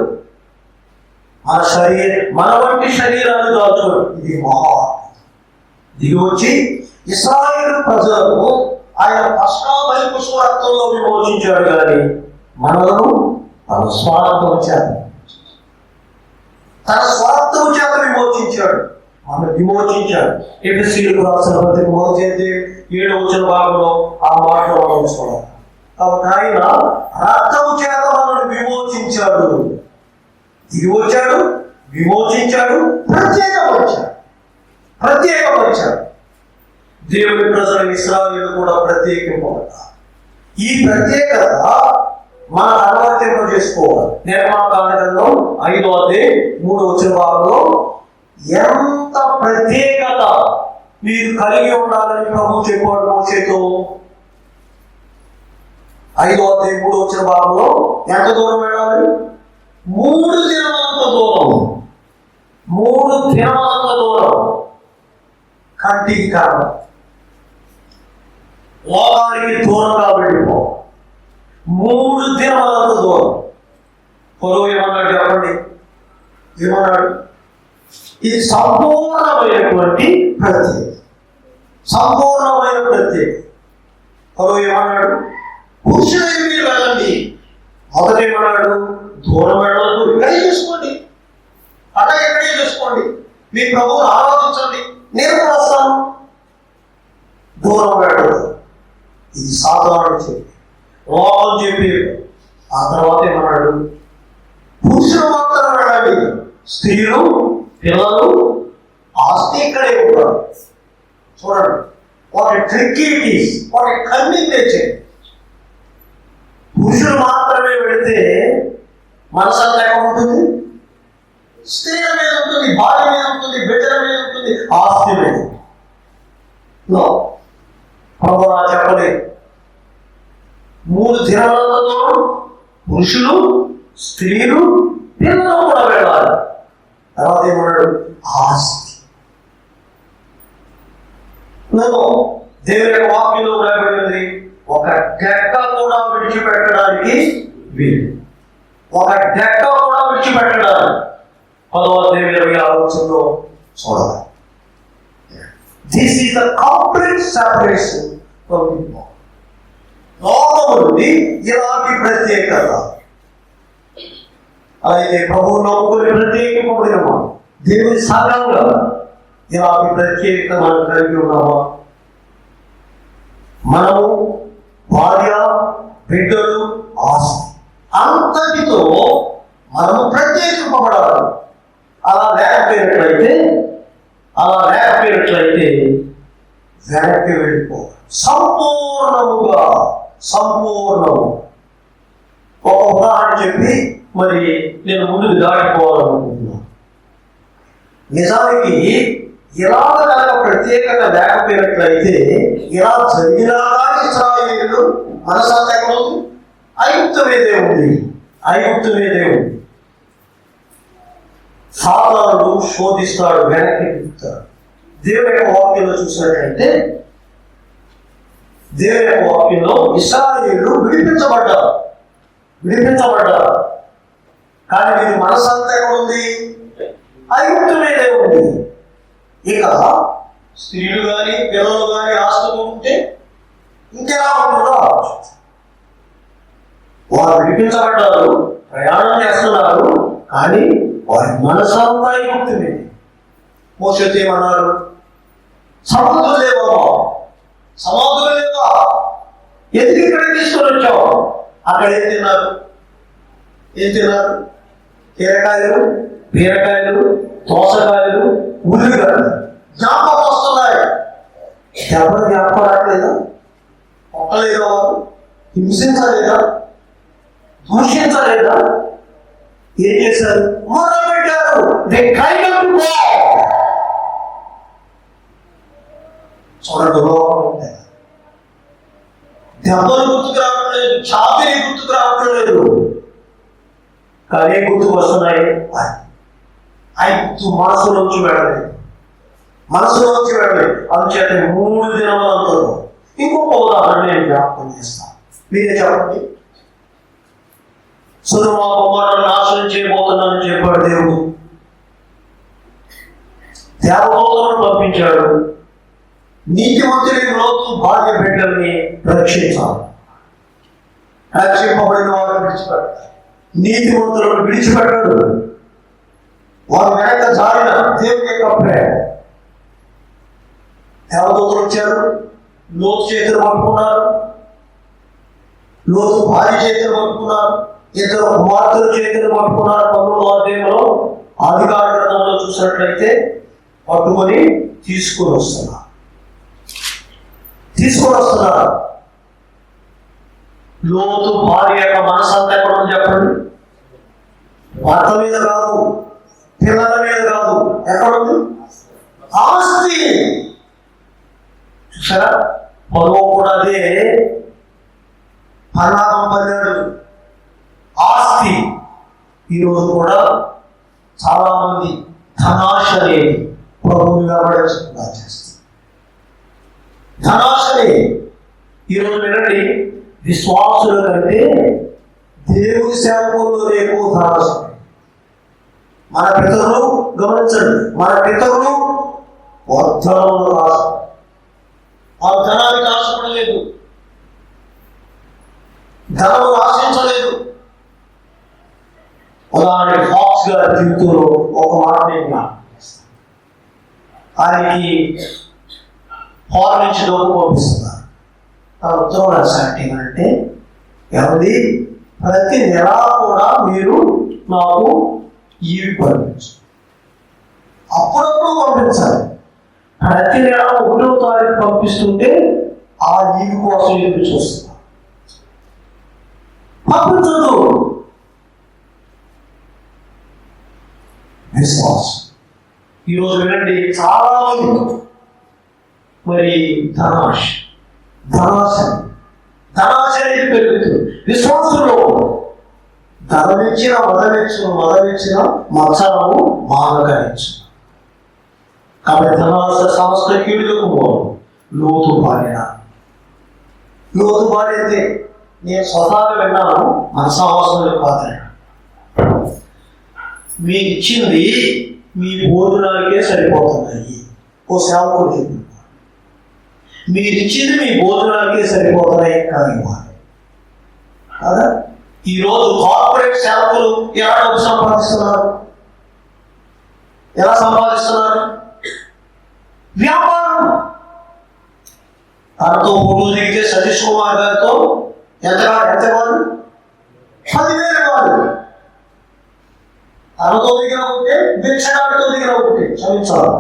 మన వంటి శరీరాన్ని దాచుకోడు. ఇది మహా దిగి వచ్చి ఇశ్రాయేలు ప్రజలను ఆయన పస్కా బలి పశువు రక్తంలో విమోచించాడు. కానీ మనలను తన స్వార్థం చేత విమోచించాడు. మనం విమోచించాడు. ఎఫెసీయులకు రాసిన పత్రిక 7వ భాగంలో ఆ మాటలు మనం చూసుకోవాలి. కాబట్టి ఆయన రక్తము చేత మనల్ని విమోచించాడు. దిగి వచ్చాడు, విమోచించాడు, ప్రత్యేకపరిచాడు. దేవుని ప్రజలు ఇశ్రాయేలు కూడా ప్రత్యేకింపబడ్డారు. ఈ ప్రత్యేకత మన అనువర్తింప చేసుకోవాలి. నిర్మాకాండ గ్రంథం 5వ అధ్యాయం 3వ భాగంలో ఎంత ప్రత్యేకత మీరు కలిగి ఉండాలని ప్రభు చెప్పాడు మోషేతో. 5వ అధ్యాయం 3వ భాగంలో ఎంత దూరం వెళ్ళాలి? 3 దినమంత దూరం. 3 దినమంత దూరం. కంటికి కాదు, లోకానికి దూరంగా వెళ్ళిపో. 3 దినమంత దూరం. పొరుగు ఏమన్నాడు చెప్పండి? ఏమన్నాడు? ఇది సంపూర్ణమైనటువంటి ప్రత్యేక. సంపూర్ణమైన ప్రత్యేక. పొరుగు ఏమన్నాడు? పురుషుడైన మీరు వెళ్ళండి. మొదటేమన్నాడు? దూరం వెళ్ళదు, ఇక్కడే చేసుకోండి, ఇక్కడే చేసుకోండి, మీ ప్రభువును ఆరాధించండి, నేను కూడా వస్తాను. దూరం వెళ్ళదు. ఇది సాధారణ చెప్పి లోకం చెప్పి. ఆ తర్వాత ఏమన్నాడు? పురుషులు మాత్రం వెళ్ళండి, స్త్రీలు పిల్లలు ఆస్తి ఇక్కడే ఉంటారు. చూడండి, వాటి ట్రిక్కిటీస్, వాటి కన్నింగ్ నేచర్. పురుషులు మాత్రమే వెళితే మనసంతా ఎక్కడ ఉంటుంది? స్త్రీల మీద ఉంటుంది, భార్య మీద ఉంటుంది, బిడ్డల మీద ఉంటుంది, ఆస్తి మీద. ప్రభు చెప్పలేదు. 3 దినాల దూరం పురుషులు, స్త్రీలు, పిల్లలు కూడా వెళ్ళాలి. తర్వాత ఏమన్నాడు? ఆస్తి. దేవుని యొక్క వాక్యంలో రాయబడింది, ఒక డెక్క కూడా విడిచిపెట్టడానికి వీలు. ఒక డెక్క కూడా విడిచిపెట్టడానికి 10వ అధ్యాయం 26 చూడాలి. This is the complete separation from people. లోకము నుండి ఇలాంటి ప్రత్యేకత. అయితే ప్రభువు నమ్ముకుని ప్రత్యేకింపబడినమా? దేవుని సంఘంగా ఇలాంటి ప్రత్యేకత మనం కలిగి ఉన్నామా? మనము భార్య, బిడ్డలు, ఆస్తి అంతటితో మనము ప్రత్యేకింపబడాలి. అలా లేకపోయినట్లయితే వెనక్కి వెళ్ళిపోవాలి. సంపూర్ణము. ఒక ఉదాహరణ చెప్పి మరి నేను ముందుకు దాటిపోవాలనుకుంటున్నాను. నిజానికి ఇలాగ కనుక ప్రత్యేకత లేకపోయినట్లయితే ఇలా జరిగినా ఇశ్రాయేలు మనసంతా ఎక్కడ ఉంది? ఐగుప్తు మీదే ఉంది. సాతానుడు శోధిస్తాడు, వెనక్కి తిప్పుతాడు. దేవుని యొక్క వాక్యంలో చూసినట్లయితే దేవుని యొక్క వాక్యంలో ఇశ్రాయేలు విడిపించబడ్డారు. కానీ వీరి మనసంతా ఎక్కడ ఉంది? ఐగుప్తు మీదే ఉంది. ఇక స్త్రీలు కానీ పిల్లలు కానీ ఆస్తులు ఉంటే ఇంకెలా ఉంటుందో ఆలోచించు. వారు విడిపించబడ్డారు, ప్రయాణం చేస్తున్నారు, కానీ వారి మనసంతా ఐగుప్తు మీద. మోషేతో ఏమన్నారు? సమాధులు లేవా? ఎందుకు ఇక్కడ తీసుకొని వచ్చావు? అక్కడ ఏం తిన్నారు? కీరకాయలు, బీరకాయలు, దోసకాయలు, ఉల్లిగడ్డలు జ్ఞాపకం వస్తున్నాయి. ఎవరు జ్ఞాపకం రావట్లేదా? ఒక్కలేదా? వారు హింసించలేదా? దూషించలేదా? ఏం చేశారు? మొదలుపెట్టారు. చూడండి, లోకం ఉంటాయి. దెబ్బలు గుర్తుకు రావడం లేదు, చాపిని గుర్తుకు రావడం లేదు, కానీ గుర్తుకు వస్తున్నాయి. అవి మనసులోంచి వెళ్ళలేదు, మనసులోంచి వెళ్ళలేదు. అందుచేత 3 దినములంతో ఇంకొక ఉదాహరణ నేను జ్ఞాపకం చేస్తాను, మీరే చెప్పండి. సొదొమ గొమొర్రాను నాశనం చేయబోతున్నానని చెప్పాడు దేవుడు. దేవదూతలను పంపించాడు. నీతిమంతులైన లోతు భార్య బిడ్డల్ని రక్షించాలి. రక్షింపబడిన వారిని విడిచిపెట్టాడు, నీతిమంతులను విడిచిపెట్టాడు. వారు వెనక జారిన దేవుని యొక్క ప్రేమ. దేవదూతలు వచ్చారు, లోతు చేతులు పట్టుకున్నారు, లోతు భార్య చేతులు పట్టుకున్నారు, 2 కుమార్తెల చేతులు పట్టుకున్నారు. 19వ అధ్యాయంలో ఆదికాండ గ్రంథంలో చూసినట్లయితే పట్టుకొని తీసుకొని వస్తున్నారు. లోతు భార్య యొక్క మనసంతా ఎక్కడ ఉంది చెప్పండి? భర్త మీద కాదు, పిల్లల మీద కాదు, ఎక్కడుంది? ఆస్తి. చూసారా, పొడవు కూడా అదే పన్నాగం పన్నాడు, ఆస్తి. ఈరోజు కూడా చాలా మంది ధనాశ అనేది ప్రభువుని వెంబడించకుండా చేస్తారు. ధనాశనే ఈరోజు వినండి, విశ్వాసుల కంటే దేవుని సేవకుల్లో ఎక్కువ ధనాశ. మన పితరులు గమనించండి, మన పితరులు వర్ధనములు ఆశ, ఆ ధనానికి ఆశపడలేదు, ధనము ఆశించలేదు. ఉదాహరణకి ఫాక్స్ గారి జీవితంలో ఒక మాట నేను జ్ఞాపకం చేస్తాను. ఆయనకి ఫారెన్ నుంచి డబ్బు పంపిస్తున్నారు. ఆ ఉత్తరం రాశారంటే ఏమంటే, ఎవరి ప్రతి నెల కూడా మీరు నాకు ఈవి పంపించు, అప్పుడప్పుడు పంపించాలి. ప్రతి నెల 1వ తారీఖు పంపిస్తుంటే ఆ ఈవి కోసం ఎదురు చూస్తున్నారు. పంపించదు. విశ్వాసం. ఈరోజు వినండి, చాలా మంది మరి ధనాశ అనేది పెరుగుతుంది. విశ్వాసంలో ధనమిచ్చిన మదమిచ్చిన మత్సరము మానకరించు. కాబట్టి ధనాశ సమస్త కీడులకు మూలం. లోతు భార్య అయితే నేను స్వతహాగా విన్నాను, మన సహవాసంలో కాదు. మీరు ఇచ్చింది మీ భోజనానికే సరిపోతున్నాయి. ఓ సేవకుడు చెప్తున్నారు, మీరు ఇచ్చింది మీ భోజనానికే సరిపోతున్నాయి కానీ ఇవ్వాలి కదా. ఈరోజు కార్పొరేట్ సేవకులు ఎలా డబ్బు సంపాదిస్తున్నారు? వ్యాపారం. తనతో ఫోటో దిగితే సతీష్ కుమార్ గారితో ఎంత ఇవ్వాలి? 10,000 ఇవ్వాలి. తనతో దిగిన ఒకటే, భిక్షగాడితో దిగిన ఒకటే, క్షమించాలి.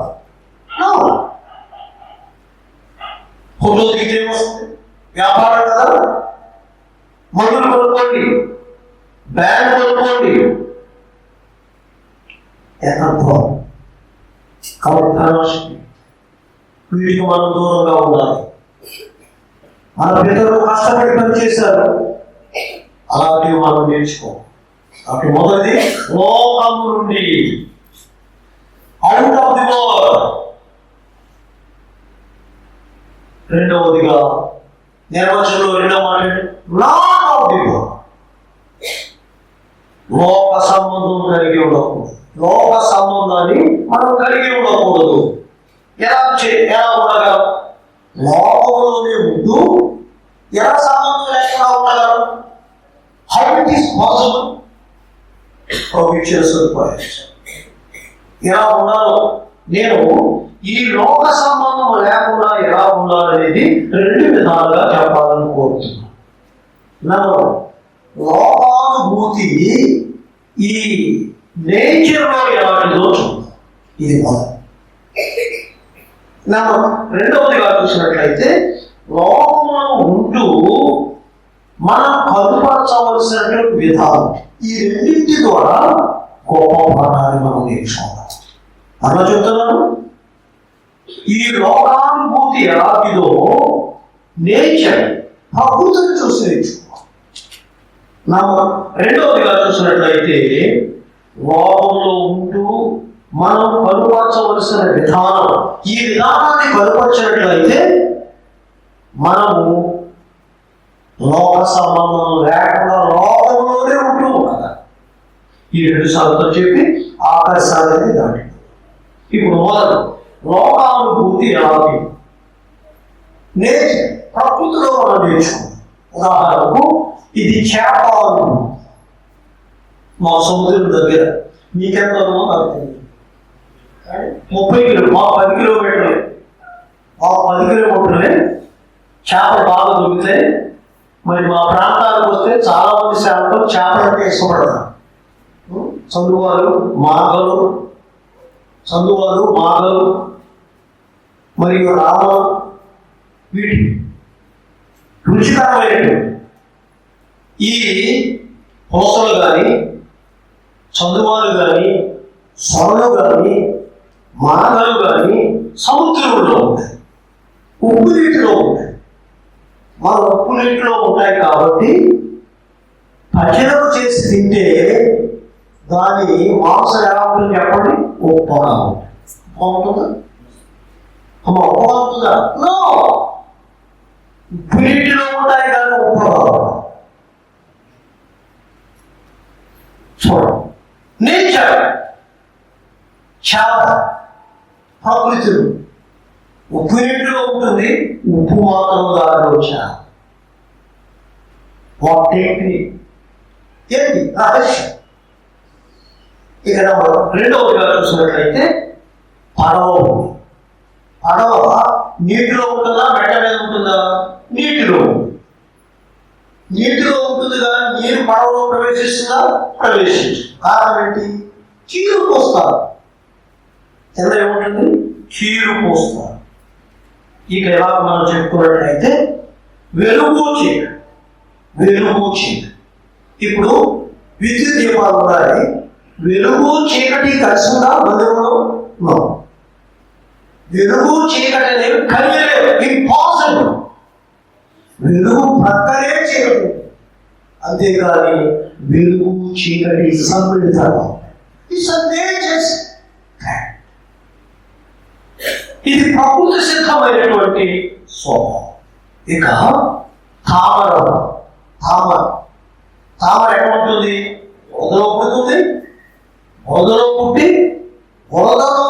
ఫోటో దిగితే ఏమొస్తుంది? వ్యాపారం కదా. మందులు కొనుక్కోండి, బ్యాండ్ కొనుక్కోండి, కాబట్టి వీటికి మనం దూరంగా ఉండాలి. మన పిల్లలు కష్టపడి పనిచేశారు, అలాంటివి మనం నేర్చుకోవాలి. కాబట్టి మొదటిది లోకము నుండి, అవుట్ ఆఫ్ ది వరల్డ్. రెండవదిగా నిర్వచనంలో 2వ మాట నాట్ ఆఫ్ ది వరల్డ్. లోక సంబంధం కలిగి ఉండకూడదు. లోక సంబంధాన్ని మనం కలిగి ఉండకూడదు. ఎలా ఉండగలం? లోకంలోనే ఉంటూ ఎలా సంబంధం లేకుండా ఉండగలం? How it is possible? ఎలా ఉండాలో నేను ఈ లోక సంబంధం లేకుండా ఎలా ఉండాలనేది 2 విధాలుగా చెప్పాలని కోరుతున్నాను. లోకానుభూతి ఈ నేచర్లో ఎలాంటిదో చూద్దాం. ఇది రెండవదిగా చూసినట్లయితే లోకంలో ఉంటూ మనం కనుపరచవలసినటువంటి విధానం, ఈ రెండింటి ద్వారా గొప్ప పాఠాన్ని మనం నేర్చుకోవాలి. అలా చెప్తున్నాను. ఈ లోకానుభూతి ఎలాంటిదో నేచర్ ప్రకృతిని చూసి నేర్చుకోవాలి. రెండవదిగా చూసినట్లయితే లోకంలో ఉంటూ మనం కనుపరచవలసిన విధానం, ఈ విధానాన్ని కనుపరచినట్లయితే మనము లోక సంబంధం లేకుండా లోకంలోనే ఉంటూ ఉండాలి. ఈ 2 సార్లతో చెప్పి ఆకాశాలని దాటి. ఇప్పుడు మొదలు లోకానుభూతి ఎలాంటి నేచర్ ప్రకృతిలో మనం నేర్చుకున్నాం. ఉదాహరణకు ఇది చేప అనుభూతి. మా సముద్రం దగ్గర మీకెంత అనుభవం నాకు తెలియదు. 30 కిలోమీటర్లు, మా 10 కిలోమీటర్లే, మా 10 కిలోమీటర్లే చేపలు బాగా దొరుకుతాయి. మరి మా ప్రాంతానికి వస్తే చాలా మంది శాతం చేపలంటే ఇష్టపడతారు. చందువాలు మాగలు మరియు రామలు, వీటి రుచికరమైనవి. ఈ హోసలు కానీ, చందువాలు కానీ, సొరలు కానీ, మాగలు కానీ సముద్రంలో ఉంటాయి, ఉప్పు నీటిలో ఉంటాయి. మన ఉప్పు నీటిలో ఉంటాయి కాబట్టి పచనం చేసి తింటే దాని మాంసం ఎలా ఉంటుంది చెప్పండి? ఉప్పుగా ఉంటుందా? ఉప్పుగా ఉంటుందా? నో, ఉప్పు నీటిలో ఉంటాయి కానీ ఉప్పుగా. చూడండి, నేచర్ చేప ప్రకృతిలో ఉప్పు నీటిలో ఉంటుంది, ఉప్పు మాత్రం దారిలో చేప. ఏంటి రహస్యం? ఇక్కడ రెండవదిగా చూసినట్లయితే పడవ నీటిలో ఉంటుందా, మెట్ట మీద ఉంటుందా? నీటిలో ఉంటుంది కానీ నీరు పడవలో ప్రవేశిస్తుందా? ప్రవేశించు. కారణం ఏంటి? చీరు పోస్తారు. కింద ఏముంటుంది? చీరు పోస్తారు. ఇక ఎలా మనం చెప్పుకున్నట్లయితే వెలుగు చీకటి. ఇప్పుడు విద్యుత్ దీపాలు ఉన్నాయి, వెలుగు చీకటి కలిసిందా మందిరంలో? వెలుగు చీకటి అనేవి కలియలేవు, ఇంపాసిబుల్. వెలుగు ప్రక్కనే చీకటి, అంతేకాని వెలుగు చీకటి సమ్మిళితం. ఇది ప్రకృతి సిద్ధమైనటువంటి స్వభావం. ఇక తామర ఎక్కడ ఉంటుంది? బురదలో పుడుతుంది, బురదలో పుట్టి బురదను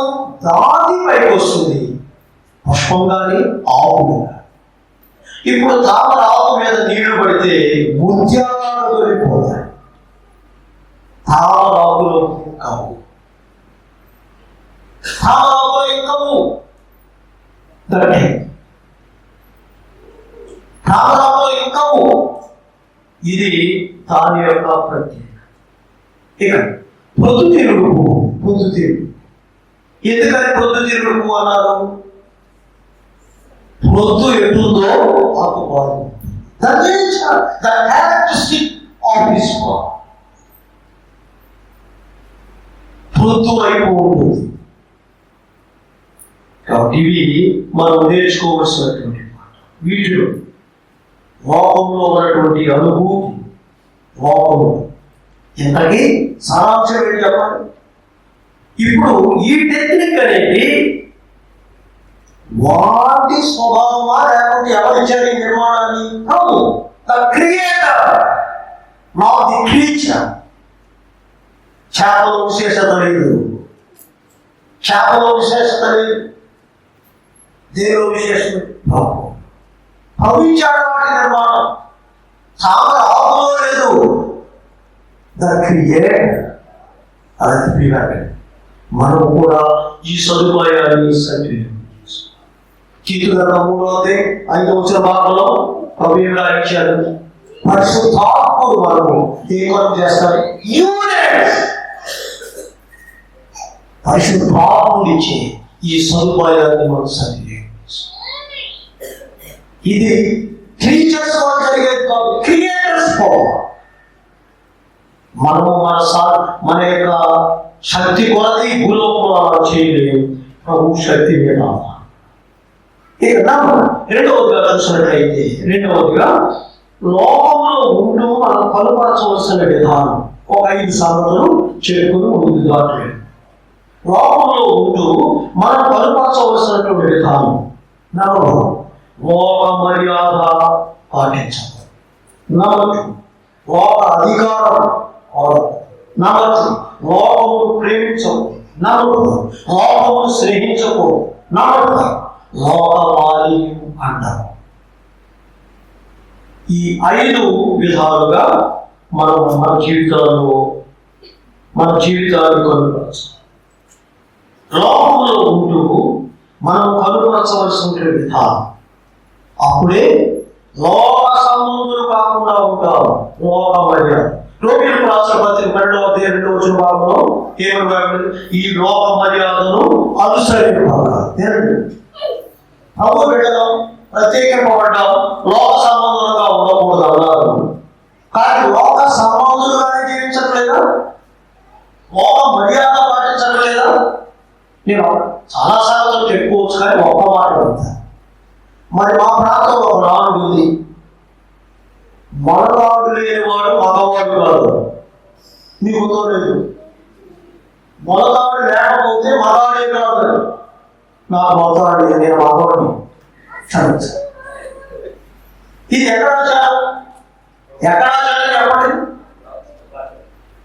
దాటి పైకి వస్తుంది, పుష్పం కానీ ఆకు కానీ. ఇప్పుడు తామర ఆకు మీద నీళ్లు పడితే ముత్యాలు దొరికిపోతాయి. తామర ఆకులో ఇంకము ఇది దాని యొక్క ప్రత్యేకత. ఇక పొద్దుతిరుగుడు ఎందుకని పొద్దుతిరుగుడు పువ్వు అన్నారు? పొద్దు ఎటుందో ఆకు బాగుంది. పొద్దు వైపు ఉంటుంది. కాబట్టి ఇవి మనం నేర్చుకోవలసినటువంటి మాట. వీటిలో లోకంలో ఉన్నటువంటి అనుభూతి, లోకంలో ఇంతకీ సారాంశం ఏంటి చెప్పండి? ఇప్పుడు ఈ టెక్నిక్ అనేది వాటి స్వభావమా లేకపోతే ఎవరిచ్చారు ఈ నిర్మాణాన్ని? ప్రభు, the creator, not the creature. చేపలో విశేషత లేదు, దేనిలో విశేషం? భవించాడు వాటి నిర్మాణం. తామర ఆకులో లేదు, ద క్రియేటర్. అది మనం కూడా ఈ సదుపాయాన్ని సద్వినియోగం చేసుకోవాలి. కీర్తన 3:5 భాగంలో ప్రభువుగా ఇచ్చారు. పరిశుద్ధాత్ముడు మనము ఏమని చేస్తారు? పరిశుద్ధాత్ముడు ఇచ్చే ఈ సదుపాయాన్ని మనం సద్వినియోగం చేసుకోవాలి. ఇది టీచర్స్ వల్ల జరిగేది కాదు, క్రియేటర్స్ పవర్. మనము మన యొక్క శక్తి కొలది భూలోకంలో చేయలేము. ప్రభు శక్తి మీద ఇక రెండవదిగా చూసినట్లయితే లోకంలో ఉంటూ మనం కనుపరచవలసిన విధానం ఒక 5 సంగతులు చెప్పుకుని ముందుకు దాటలేదు. లోకంలో ఉంటూ మనం కనుపరచవలసినటువంటి విధానం లోక మర్యాద పాటించాలి. లోక అధికారం లోకమును ప్రేమించవు, లోకమును స్నేహించకు, లోకమాలిన్యం అంటారు. ఈ 5 విధాలుగా మనం మన జీవితాన్ని కనుపరచాలి. లోకంలో ఉంటూ మనం కనుపరచవలసిన విధానం, అప్పుడే లోక సంబంధులు కాకుండా ఉంటాం. లోక మర్యాద రోమిలకు రాసిన పత్రిక 12వ అధ్యాయం 2వ వచన భాగంలో ఏమని, ఈ లోక మర్యాదను అనుసరించాలి. ప్రభు బిడ్డలు ప్రత్యేకింపబడ్డాం, లోక సంబంధులుగా ఉండకూడదు అన్నారు. కానీ లోక సంబంధులుగానే జీవించట్లేదా? లోక మర్యాద పాటించట్లేదా? నేను చాలా సార్లు చెప్పుకోవచ్చు, కానీ ఒక్క మాట పెడతాను. మరి మా ప్రాంతంలో ఒక నానుడు ఉంది, మొలతాడు లేనివాడు మగవాడు కాదు. నీకు లేదు, మొలతాడు లేకపోతే మగాడే కాదు. నాకు మొలతాడు లేదు, నేను మగవాడిని. ఇది ఎక్కడ చెప్పండి.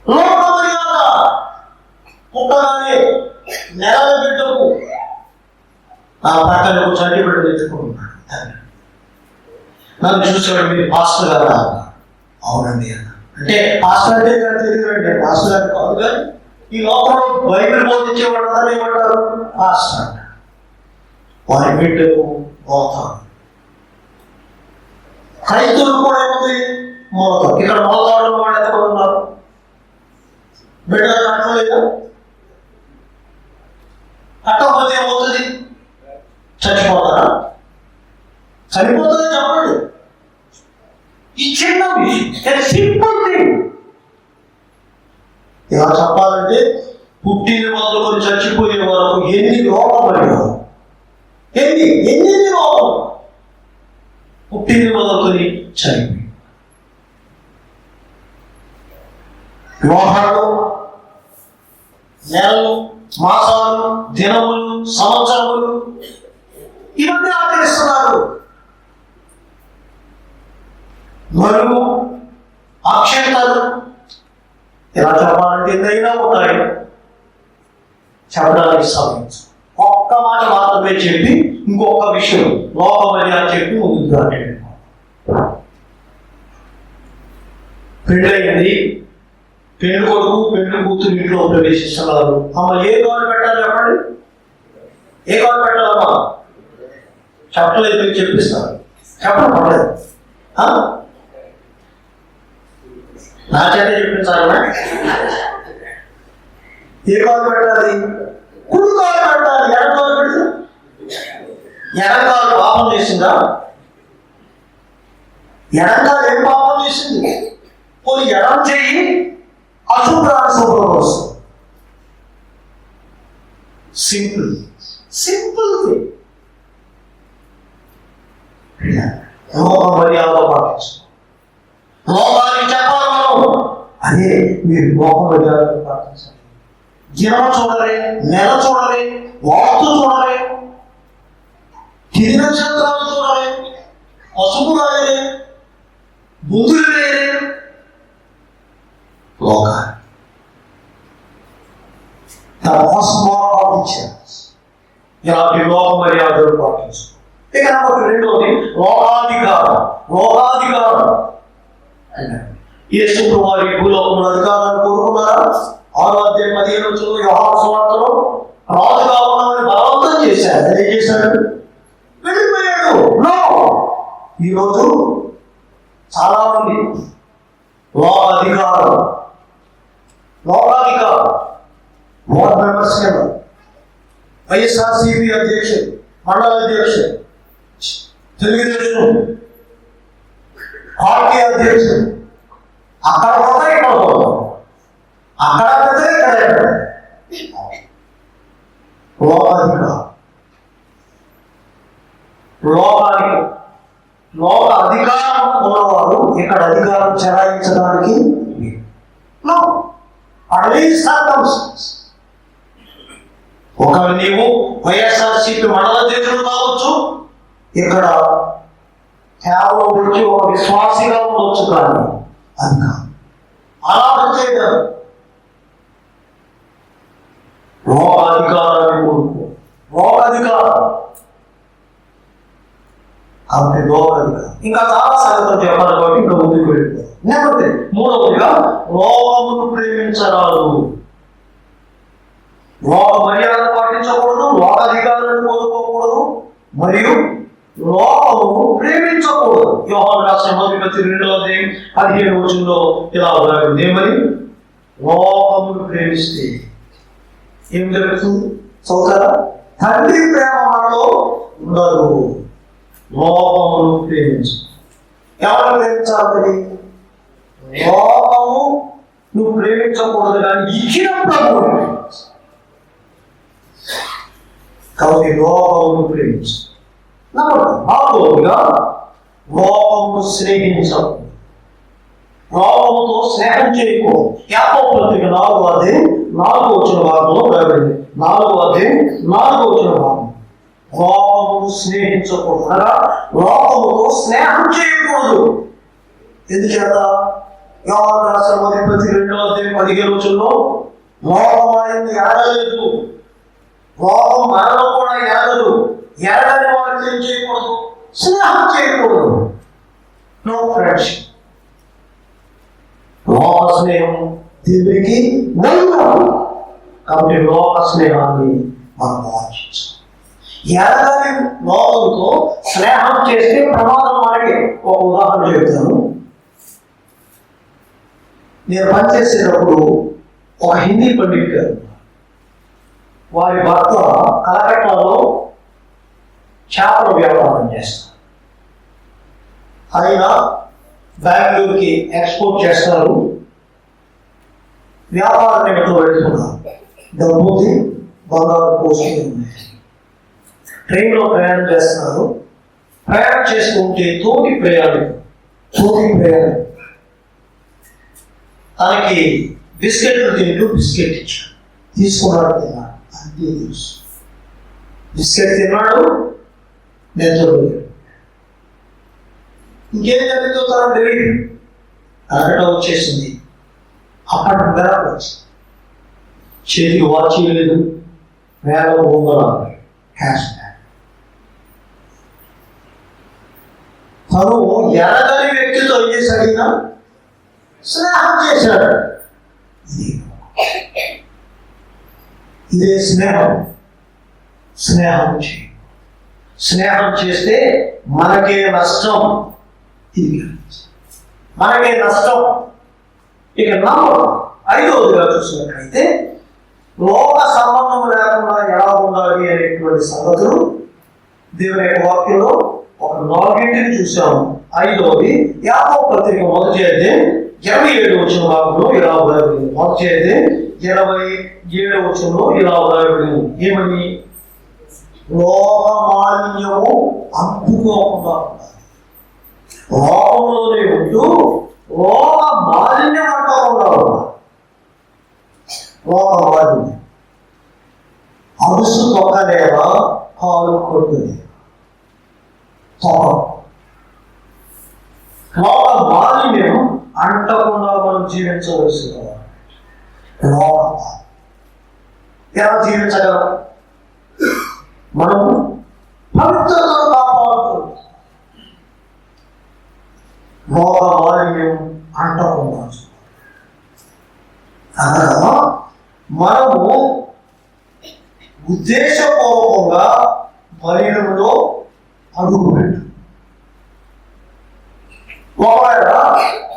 లోక మర్యాద పుట్టగానే నెలల బిడ్డకు ఆ పక్కన చంటి బిడ్డ తెచ్చుకుంటున్నాడు. నన్ను చూసాడు, మీరు పాస్టర్ గారు అన్న. అవునండి అన్న. అంటే పాస్టర్ అంటే తెలియదండి, పాస్టర్ గారు కాదు. కానీ ఈ లోకంలో బైబిల్ బోధించేవాడు అని ఏమంటారు? పాస్టర్ అంట. వారి బిడ్డకు మోతాడు. క్రైస్తవులు కూడా ఏముంది? మోతాడు. ఇక్కడ మోతాడు వాళ్ళు ఎంతమంది ఉన్నారు? బిడ్డలు కట్టలేదా? కట్టకపోతే ఏమవుతుంది? చచ్చిపోతారా? చనిపోతుందని చెప్పండి. ఈ చిన్న విషయం, సింపుల్ థింగ్. ఇలా చెప్పాలంటే పుట్టిన మొదలుకొని చచ్చిపోయే వరకు ఎన్ని లోపలు, ఎన్ని లోపలు పుట్టిన మొదలుకొని చనిపోయి. వివాహాలు, నెలలు, మాసాలు, దినములు, సంవత్సరములు ఇవన్నీ ఆచరిస్తున్నారు. మరుగు, అక్షంతలు, ఇలా చెప్పాలంటే ఏదైనా ఉన్నాయి. చెప్పడానికి సమయం ఒక్క మాట మాత్రమే చెప్పి ఇంకొక విషయం లోక మర్యాద చెప్పి ముందుకు దాటండి. పెళ్ళయింది, పెళ్లి కొడుకు పెళ్లి కూతురు ఇంట్లో ప్రవేశిస్తున్నారు. అమ్మ ఏ కాలు పెట్టాలి చెప్పండి? ఏ కాలు పెట్టాలమ్మా? చెప్పలేదు, మీకు చెప్పిస్తారు. చెప్పడం పడలేదు. నా చేత చెప్పించాలన్నా? ఏ కాలు పెట్టాలి? కుడి కాలు పెట్టాలి. ఎడం కాలు పెడితే ఎడం కాలు పాపం చేసిందా? ఎడం కాలు ఏం పాపం చేసింది? పోనీ ఎడం చెయ్యి అశుభ్రాన్ని శుభ్రం వస్తుంది. Simple thing. లోక మర్యాద పాటించు. లోకానికి చెప్పాలి మనం, అదే మీరు లోక మర్యాద పాటించాలి. దినం చూడాలి, నెల చూడాలి, వాస్తు చూడాలి, తిరి నక్షత్రాలు చూడాలి, పసుపు రాయలే, బుద్ధులు వేయలే. లోకాన్ని ఇలాంటి లోక మర్యాదలు పాటించు. ఇక నాకు రెండోది లోకాధికారం. యేసు వారి భూలోకంలో అధికారాన్ని కోరుకున్నారా? 6వ అధ్యాయం 15వ వచనంలో యోహాను సువార్తలో రాజుగా ఉన్నామని బలవంతం చేశాడు. ఏం చేశాడు? వెళ్ళిపోయాడు. ఈరోజు చాలా మంది లోకాధికారం వార్డ్ మెంబర్స్ కింద వైఎస్ఆర్సీపీ అధ్యక్షుడు, మండల అధ్యక్షుడు, తెలుగుదేశం పార్టీ అధ్యక్షుడు, అక్కడ పోతే ఇక్కడ పోతాం, అక్కడ పోతే ఇక్కడ లోకాధికారం. ఒకవేళ నీవు వైఎస్ఆర్సీపీ మండల అధ్యక్షుడు కావచ్చు, ఇక్కడ కేవలం వచ్చి ఒక విశ్వాసిగా ఉండొచ్చు, కానీ అది కాదు. అలా చేయగలరు. లోకాధికారాన్ని కోరుకో, లోకాధికారం కాబట్టి లోకాధికారం. ఇంకా చాలా సంగతులు చెప్పాలి కాబట్టి ఇంకా ముందుకు వెళ్ళిపోయారు. లేకపోతే మూడవదిగా లోకమును ప్రేమించరాదు. లోక మర్యాద పాటించకూడదు, లోకాధికారాన్ని కోరుకోకూడదు, మరియు లోకము ప్రేమించకూడదు. యోహాను రాసిన మొదటి పత్రిక 2:15 ఇలా రాయబడింది. ఏమని? లోకమును ప్రేమిస్తే ఏం జరుగుతుంది? చదువుతారా? తండ్రి ప్రేమ మనలో ఉండదు. లోకమును ప్రేమించు. ఎవరు ప్రేమించాలి? లోకము నువ్వు ప్రేమించకూడదు, కానీ ఇచ్చిన ప్రభువు కాబట్టి లోకమును ప్రేమించు. నాలుగవదిగా లోకమును స్నేహించవు. లోకముతో స్నేహం చేయకు. యాకోబు పత్రిక 4:4 భాగంలో రాయబడింది. 4:4 భాగం. లోకమును స్నేహించకూడదు అనగా లోకముతో స్నేహం చేయకూడదు. ఎందుచేత? యోహాను రాసిన మొదటి పత్రిక 2:15 లోకం ఆయన్ని ఎరగలేదు, లోకం మనలో కూడా ఎరగదు. ఎరగని వారికి ఏం చేయకూడదు? స్నేహం చేయకూడదు. No friendship. లోక స్నేహం దేవునికి నైవం. కాబట్టి లోక స్నేహాన్ని మనం ఆలోచించాలి. ఎరగని లోకంతో స్నేహం చేస్తే ప్రమాదం. మనకి ఒక ఉదాహరణ చెప్తాను. నేను పనిచేసేటప్పుడు ఒక హిందీ పండిట్ గారు, వారి భర్త కలకట్టాలో చేపల వ్యాపారం చేస్తారు. ఆయన బెంగళూరుకి ఎక్స్పోర్ట్ చేస్తారు. వ్యాపార నిమిత్తం వెళ్తున్నారు. డబ్బుకి బంగారు పోస్టులు ఉన్నాయి. ట్రైన్లో ప్రయాణం చేస్తున్నారు. ప్రయాణం చేసుకుంటే తోటి ప్రయాణం తనకి బిస్కెట్లు తింటూ బిస్కెట్ ఇచ్చాడు. తీసుకున్నాడు, తిన్నాడు. అంతే తెలుసు. బిస్కెట్ తిన్నాడు, నిద్రపోయాడు. ఇంకేం జరిగిందో తనకు తెలియదు. కరెక్ట్ వచ్చేసింది. అప్పటి బెరకు వచ్చింది. చేతికి వాచ్ లేదు, వేల బొమ్మలు హ్యాష్ ట్యాగ్. తను ఎరగని వ్యక్తితో ఏం చేశాడు? స్నేహం చేశాడు. ఇదే స్నేహం. స్నేహం చేస్తే మనకే నష్టం. మనకే నష్టం. ఇక 5వదిగా చూసినట్లయితే లోక సంబంధం లేకుండా ఎలా ఉండాలి అనేటువంటి సంగతులు దేవుని యొక్క వాక్యంలో ఒక 4 చూసాము. 5వది యాకోబు పత్రిక 1:27 భాగంలో ఇలా వ్రాయబడింది. 1:27 ఇలా వ్రాయబడింది. ఏమని? లోక మాలిన్యము అంటుకోకుండా ఉండాలి. లోకంలోనే ఉంటూ లోక మాలిన్యం అంటకుండా ఉండాలి. లోక మాలిన్యం అరుసు తొక్కలేవా, కాలు కొట్టలేవా, లోక మాలిన్యం అంటకుండా మనం జీవించవలసిన లోక ఎలా జీవించగలం? మనం పవిత్రతను కాపాడుతుంది. లోక మాలిన్యం అంటకుండా అనగా మనము ఉద్దేశపూర్వకంగా మలినంలో అడుగు పెట్టు. ఒకవేళ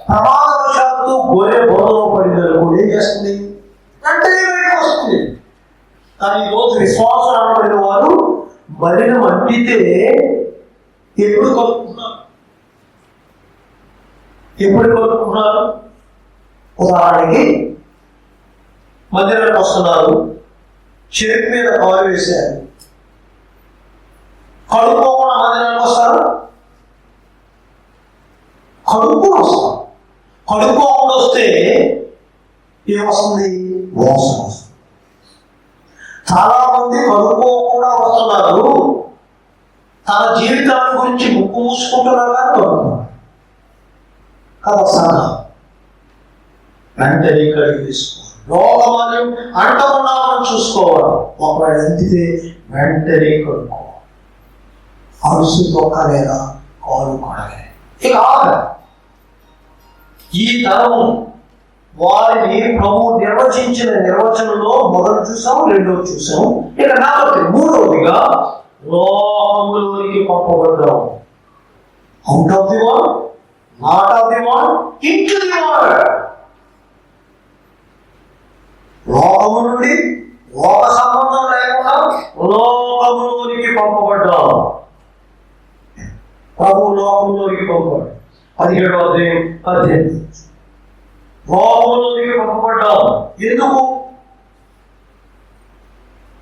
ప్రమాదవశాత్తు గొర్రె బురదలో పడిందనుకోండి, ఏం చేస్తుంది? వెంటనే బయటకు వస్తుంది. కానీ ఈరోజు విశ్వాసం అనబడిన వారు మలినం అంటితే ఎప్పుడు కలుపుకున్నారు? ఉదాహరణకి మందిరానికి వస్తున్నారు, చెరుకు మీద కాలు వేశారు. కడుక్కోకుండా మందిరానికి వస్తారు? కడుక్కొని వస్తారు. కడుక్కోకుండా వస్తే ఏమొస్తుంది? వాసన వస్తుంది. చాలా మంది కడుక్కోకుండా వస్తున్నారు, తన జీవితాన్ని గురించి ముక్కు మూసుకుంటున్నారు కానీ కడుక్కున్నారు కదా. సరదా వెంటనే కడిగి తీసుకోవాలి. రోగమాన్యం అంటకుండా మనం చూసుకోవాలి. ఒకవేళ ఎంతితే వెంటనే కడుక్కోవాలి. అరుసు తొక్కలేదా, కాలు కొడలే. ఇక ఈ తరం వారిని ప్రభు నిర్వచించిన నిర్వచనంలో మొదలు చూసాం, రెండోది చూసాం. ఇక కాబట్టి మూడవదిగా లోకములోనికి పంపబడ్డాం. Out of the world, not of the world, into the world. లోకము నుండి లోక సంబంధం లేకుండా లోకములోనికి పంపబడ్డాం. ప్రభు లోకములోనికి పంపబడ్డాం. 17వ అధ్యాయం 18. లోకములోనికి పంపబడ్డాం. ఎందుకు?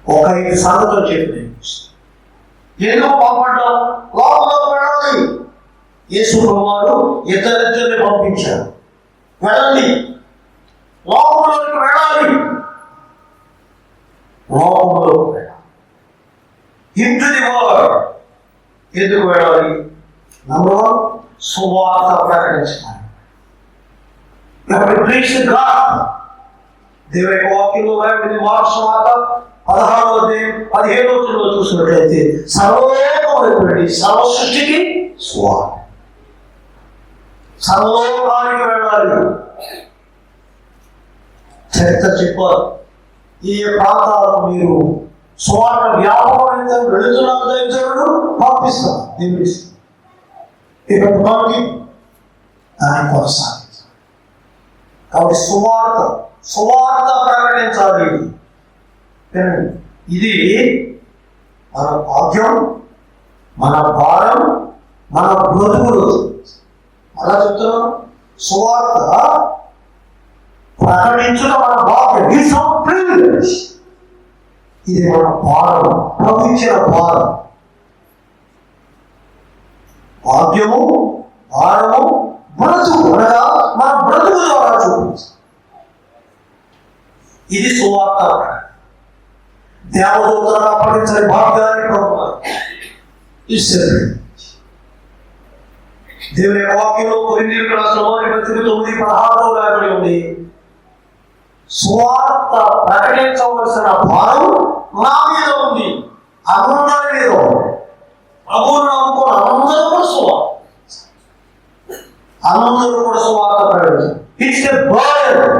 ఒక 5 సంగతులు చెప్పి ఎందుకు పంపబడ్డాం? లోకంలోకి వెళ్ళాలి. యేసు ప్రభువారు ఇద్దరిద్దరిని పంపించారు. వెళ్ళండి, లోకంలోకి వెళ్ళాలి. లోకంలోకి వెళ్ళాలి. Into the world. ఎందుకు వెళ్ళాలి? నంబర్ 1, సువార్త ప్రకటించాలి. దేవుని యొక్క వాక్యంలో రాయబడింది. మార్కు సువార్త 16వ అధ్యాయం 15వ వచనంలో చూసినట్లయితే సర్వలోకమునకు సర్వ సృష్టికి సువార్త. సర్వలోకానికి వెళ్ళాలి. చరిత్ర చెప్పారు. ఈ ప్రాంతాలకు మీరు సువార్త వ్యాపకమైన వెళుతున్నారు, దైవజనుడు పంపిస్తారు, దీవిస్తారు. ఇక్కడ దాన్ని కొనసాగించాలి. కాబట్టి సువార్త ప్రకటించాలి. ఇది మన భాగ్యం, మన భారం, మన బ్రతుకులు. అలా చెప్తున్నాం. సువార్త ప్రకటించడం మన భాగ్యం. ఇది మన భారం, ప్రవచించిన భారం. భాగ్యము, భారము, బ్రతుకు అనగా మన బ్రతుకు ద్వారా చూపించాలి. ఇది సువార్త. దేవదూతలను అప్పగించే భాగ్యాన్ని దేవుని వాక్యంలో కొరింథీయులకు రాసిన 1:9-16 రాయబడి ఉంది. సువార్త ప్రకటించవలసిన భారం నా మీద ఉంది, అందరి మీద ఉంది. ప్రభువును నమ్ముకున్న అందరూ కూడా సువార్త, అందరూ కూడా సువార్త ప్రకటించారు. It's a burden.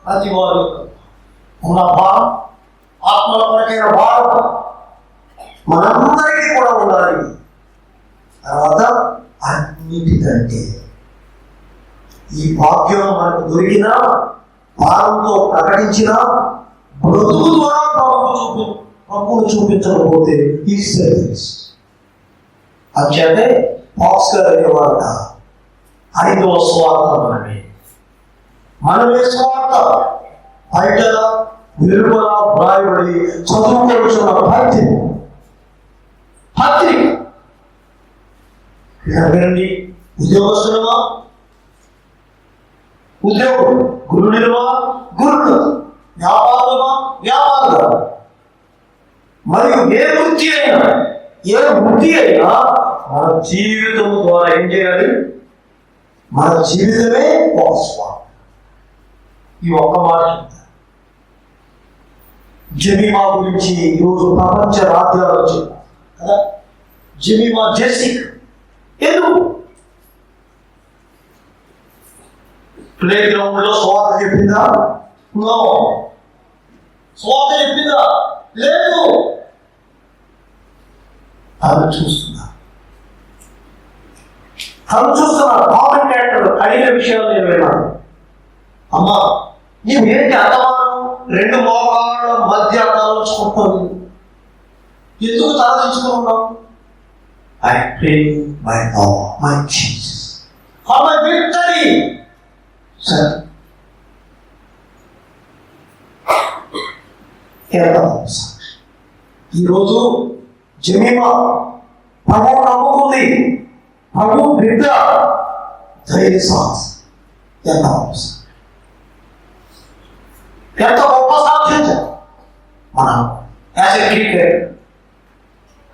ప్రతి వారు ఉన్న భారం, ఆత్మల కొరకైన భారం మనందరికీ కూడా ఉండాలి. తర్వాత అన్నిటికంటే ఈ భాగ్యం మనకు దొరికిన భారంతో ప్రకటించిన బ్రతుకు ద్వారా ప్రభువును చూపించకపోతే ఈ సర్వీస్ అంటే బాక్స్ గారు అనేవాట 5వ స్వార్థ మనమే స్వార్థ. బయట వెలుపల వ్రాయబడి చదువుకోవచ్చున్న పత్రిక వినండి. ఉద్యోగస్తులమా ఉద్యోగం, గురుడులమా గురుడు, వ్యాపారమా వ్యాపారులు. మరియు ఏ వృత్తి అయినా మన జీవితం ద్వారా ఏం చేయాలి? మన జీవితమే ఒక స్వార్థ. ఈ ఒక్క మాట చెప్తాను. జెమిమా గురించి ఈరోజు ప్రపంచ రాజ్యాలు వచ్చాయి కదా. జెమిమా జెసిక్ ఎందుకు ప్లే గ్రౌండ్ లో స్వార్థ చెప్పిందా? నో. స్వార్థ చెప్పిందా? లేదు. తను చూస్తున్నా కామెంటేటర్ అడిగిన విషయాలు నేను విన్నాను. అమ్మా, నీవేంటి అత్తమానం 2 మోకాళ్ళ మధ్య తలచుకుంటావు, ఎందుకు తలదించుకున్నావు? I pray my Lord, my Jesus, for my victory. Sir, ఈరోజు జెమిమా ప్రభు నమ్ముకుంది. ప్రభు బిడ్డ ధైర్య సాహసం ఎంత గొప్ప ఎంత గొప్ప సాధించాం మనం యాజ్ ఎ క్రికెట్.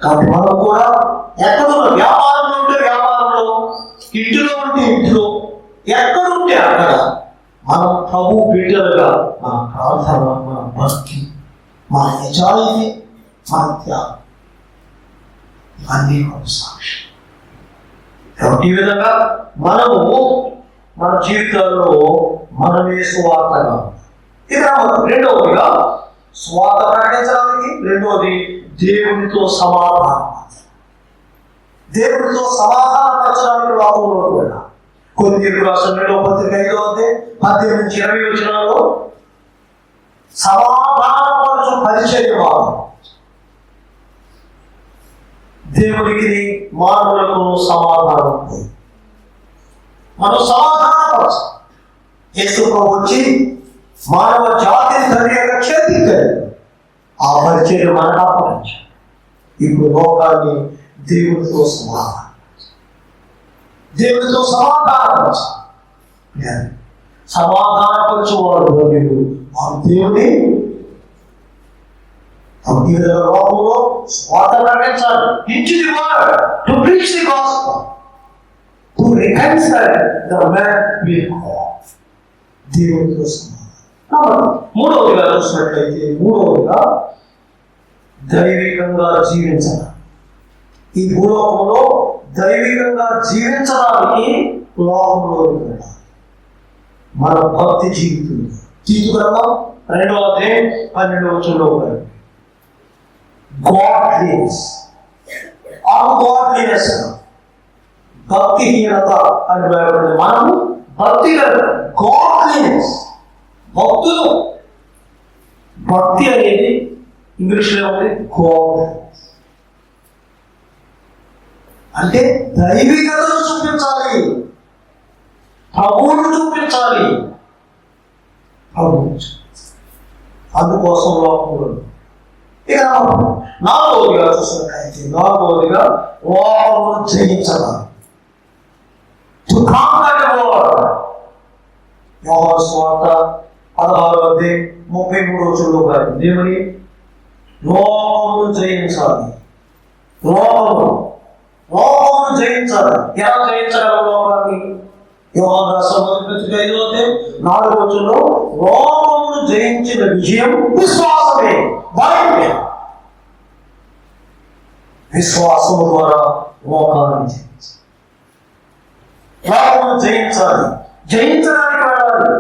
కాబట్టి మనం కూడా ఎక్కడున్న వ్యాపారంలో ఉంటే వ్యాపారంలో, ఇంటిలో ఉంటే ఇంటిలో, ఎక్కడుంటే అక్కడ మనం ప్రభు బిడ్డలుగా మన ప్రార్థన, మన భక్తి, మన నిజాయితీ, మన త్యాగం ఇవన్నీ గొప్ప సాక్ష్యం. కాబట్టి ఈ విధంగా మనము మన జీవితాల్లో మనమే సువార్తగా. ఇక రెండవదిగా స్వార్థ ప్రకటించడానికి, రెండవది దేవునితో సమాధానం. దేవునితో సమాధానపరచడానికి లోకంలోకి వెళ్ళాలి. కొరింథీయులకు రాసిన 2వ పత్రిక 5వ అధ్యాయం 18 నుంచి 20 వచనాల్లో సమాధానపరచు పరిచర్య దేవునికి మానవులకు సమాధానం. మనం సమాధానపరచాలి. యేసు ప్రభు వచ్చి మానవ జాతిని తండ్రి యొక్క చేతికి ఆ పరిచర్య మనకు అప్పగించాలి. ఇప్పుడు లోకాన్ని దేవునితో సమాధానపరచాలి. సమాధానపరచువాడు వారు దేవుని లోకంలో స్వార్థ ప్రకటించాలి. Into the world, to preach the gospel, to reconcile the man with God. దేవునితో సమాధానం. మూడవదిగా చూసినట్లయితే, దైవికంగా జీవించాలి. ఈ భూలోకంలో దైవికంగా జీవించడానికి లోకంలో మన భక్తి జీవితం. తీసుకురామా 2వ అధ్యాయం 12వ వచనంలో గాడ్లీనెస్, అన్గాడ్లీనెస్, భక్తిహీనత అని భయపడింది. మనము భక్తి గాడ్లీనెస్, భక్తులు. భక్తి అనేది ఇంగ్లీష్లో ఉంది గాడ్, అంటే దైవికతను చూపించాలి, ప్రభువును చూపించాలి. అందుకోసం లోకంలో. ఇక 4వదిగా చూసినట్లయితే, లోకమును జయించాలి. యోహాను సువార్త 16వ అధ్యాయం 33వ వచనంలో దేవుని లోకమును జయించాలి. లోకమును జయించాలి. ఎలా జయించగలం లోకాన్ని? యోహాను రాసిన 1వ పత్రిక 5వ అధ్యాయం 4వ వచనంలో లోకమును జయించిన విజయం విశ్వాసమే. విశ్వాసము ద్వారా లోకాన్ని జయించాలి. లోకమును జయించాలి. జయించడానికి వెళ్ళాలి,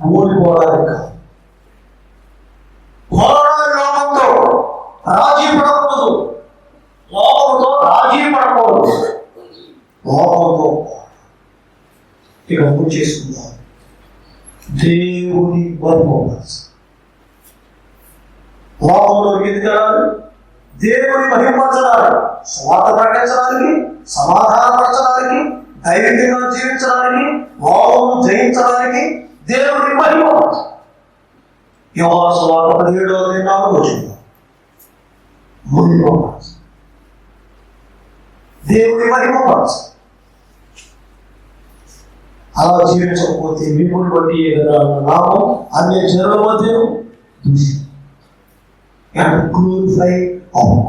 ఓడిపోవడానికి కాదు. పోరాడాలి లోకంతో, రాజీ పడకూడదు. లోకంతో రాజీ పడకూడదు. లోకంతో ఇక చేసుకుందాం. దేవుని మహిమపరచాలి. లోకంలో ఎదగాలి, దేవుని మహిమపరచడానికి, స్వార్థ ప్రకటించడానికి, సమాధానపరచడానికి, దైవికంగా జీవించడానికి, లోకమును జయించడానికి దేవుని మహిమపరచాలి. యోహాను సువార్త 17వ అధ్యాయం 4వ వచనం మహిమపరచాలి. దేవుని మహిమపరచాలి. అలా జీవించకపోతే విపుని బట్టి నామం అన్య జనుల మధ్యను గ్లోరిఫై అవును.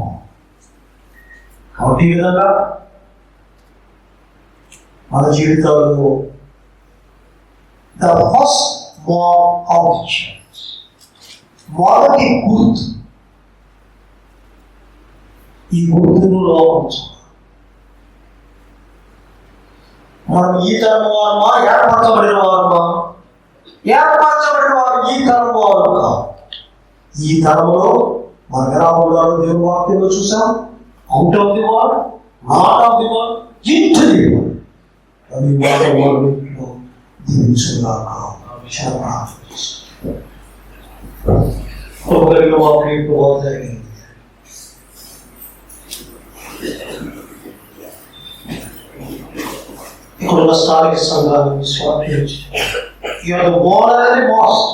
కాబట్టి ఈ విధంగా మన జీవితాల్లో the first mark of the church, మొదటి గుర్తు, ఈ గుర్తును లోపించాలి. మనం ఈ తరం వారమా, ఏర్పరచబడిన వారమా? ఏర్పరచబడిన వారు ఈ తరం వారు కాదు. ఈ తరంలో మనం ఎలా ఉన్నారో దేవుని వాక్యంలో చూసాం. Out of the world, not of the world, into the world. అది వాక్యంలో దీవించుగాక. ఒకరిలో వాక్యం జరిగింది. ఇక్కడున్న స్థానిక సంఘాలను స్వాధీనించి బోర్డర్ అనేది మోస్ట్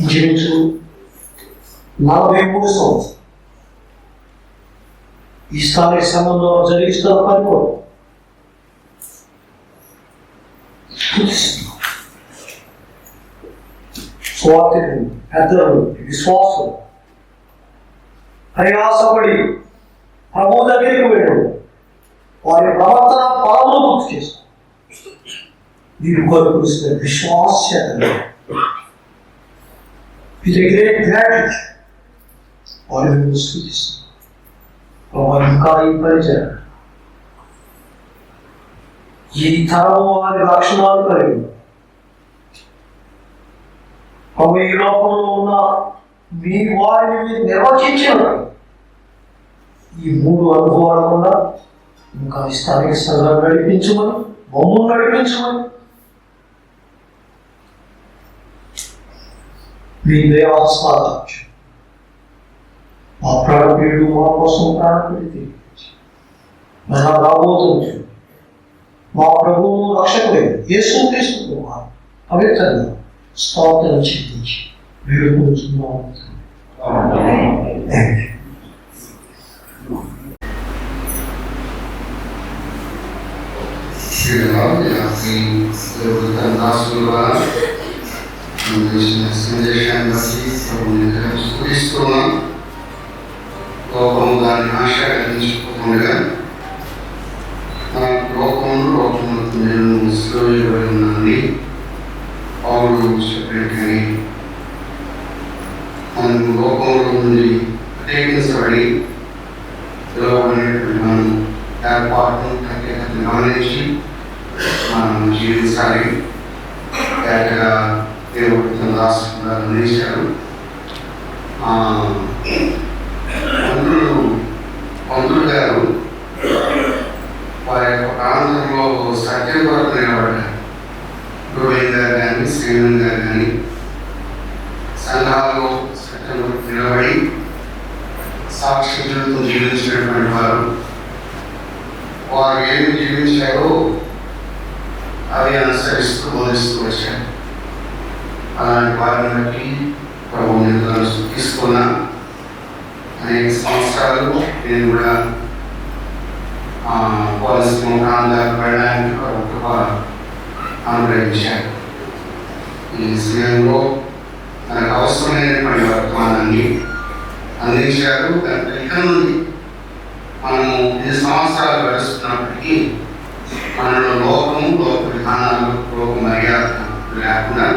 ఇంచుమించు 43 సంవత్సరం ఈ స్థానిక సంఘంలో జరిగిస్తున్న పని కూడా స్వార్థకులు, పెద్దలు, విశ్వాసులు ప్రయాసపడి ప్రభు దగ్గరికి వెళ్ళడు వారి ప్రవర్తన ఫలములు గుర్తు చేస్తారు. వీరి కొరకు విశ్వాస్యత వారిని స్థుతిస్తారు. ఇంకా ఈ పరిచయం ఈ తరము వారి లక్షణాలు కలిగి ఈ లోకంలో ఉన్న మీ వారిని నిర్వచించిన ఈ 3 అనుభవాలు కూడా ఇంకా స్థానిక సంఘం నడిపించమని, బొమ్మను నడిపించమని మీ దేవస్థానం మా ప్రాణప్రియుడు మా కోసం ప్రాణప్రియుడు మన రాబోతుంది మా ప్రభువు రక్షకుడు యేసుక్రీస్తు పవిత్రంగా స్తోత్రం చెల్లించి వేడుకుంటున్నాము. సందేశాన్ని బట్టి ప్రభుత్వం స్ఫురిస్తున్నాం. లోకము దాన్ని ఆశీర్వదించుకోకుండా లోకములకు నేను ముసులోయబడి ఉన్నానని పౌరులు చెప్పినట్టుగానే మనం లోకంలో నుండి ప్రత్యేకించబడి పిలువబడినటువంటి మనం ఏర్పాటును ప్రత్యేకతను గమనించి మనం జీవించాలి. ఏటగా దేవుడితో రాష్ట్రంగా అందించారు. మంత్రులు గారు వారి యొక్క ప్రాంతంలో సత్యం కొరకు నిలబడ్డారు. గోవింద్ గారు కానీ శ్రీమన్ గారు కానీ సంఘాల్లో సత్యం కొరకు నిలబడి సాక్షులతో జీవించినటువంటి వారు ఏమి జీవించారో అవి అనుసరిస్తూ బోధిస్తూ వచ్చారు. అలాంటి వారిని బట్టి ప్రభు నిధులను తీసుకున్నా. అనేక సంవత్సరాలు నేను కూడా కోనసీమ ప్రాంతాలకు వెళ్ళడానికి ప్రభుత్వ అనుగ్రహించారు. ఈ సమయంలో మనకు అవసరమైనటువంటి వర్తమానాన్ని అందించారు. దాని ఇక్కడ నుండి మనము 10 సంవత్సరాలు గడుస్తున్నప్పటికీ మనలో లోకము, లోక విధానాలు, లోక మర్యాద లేకుండా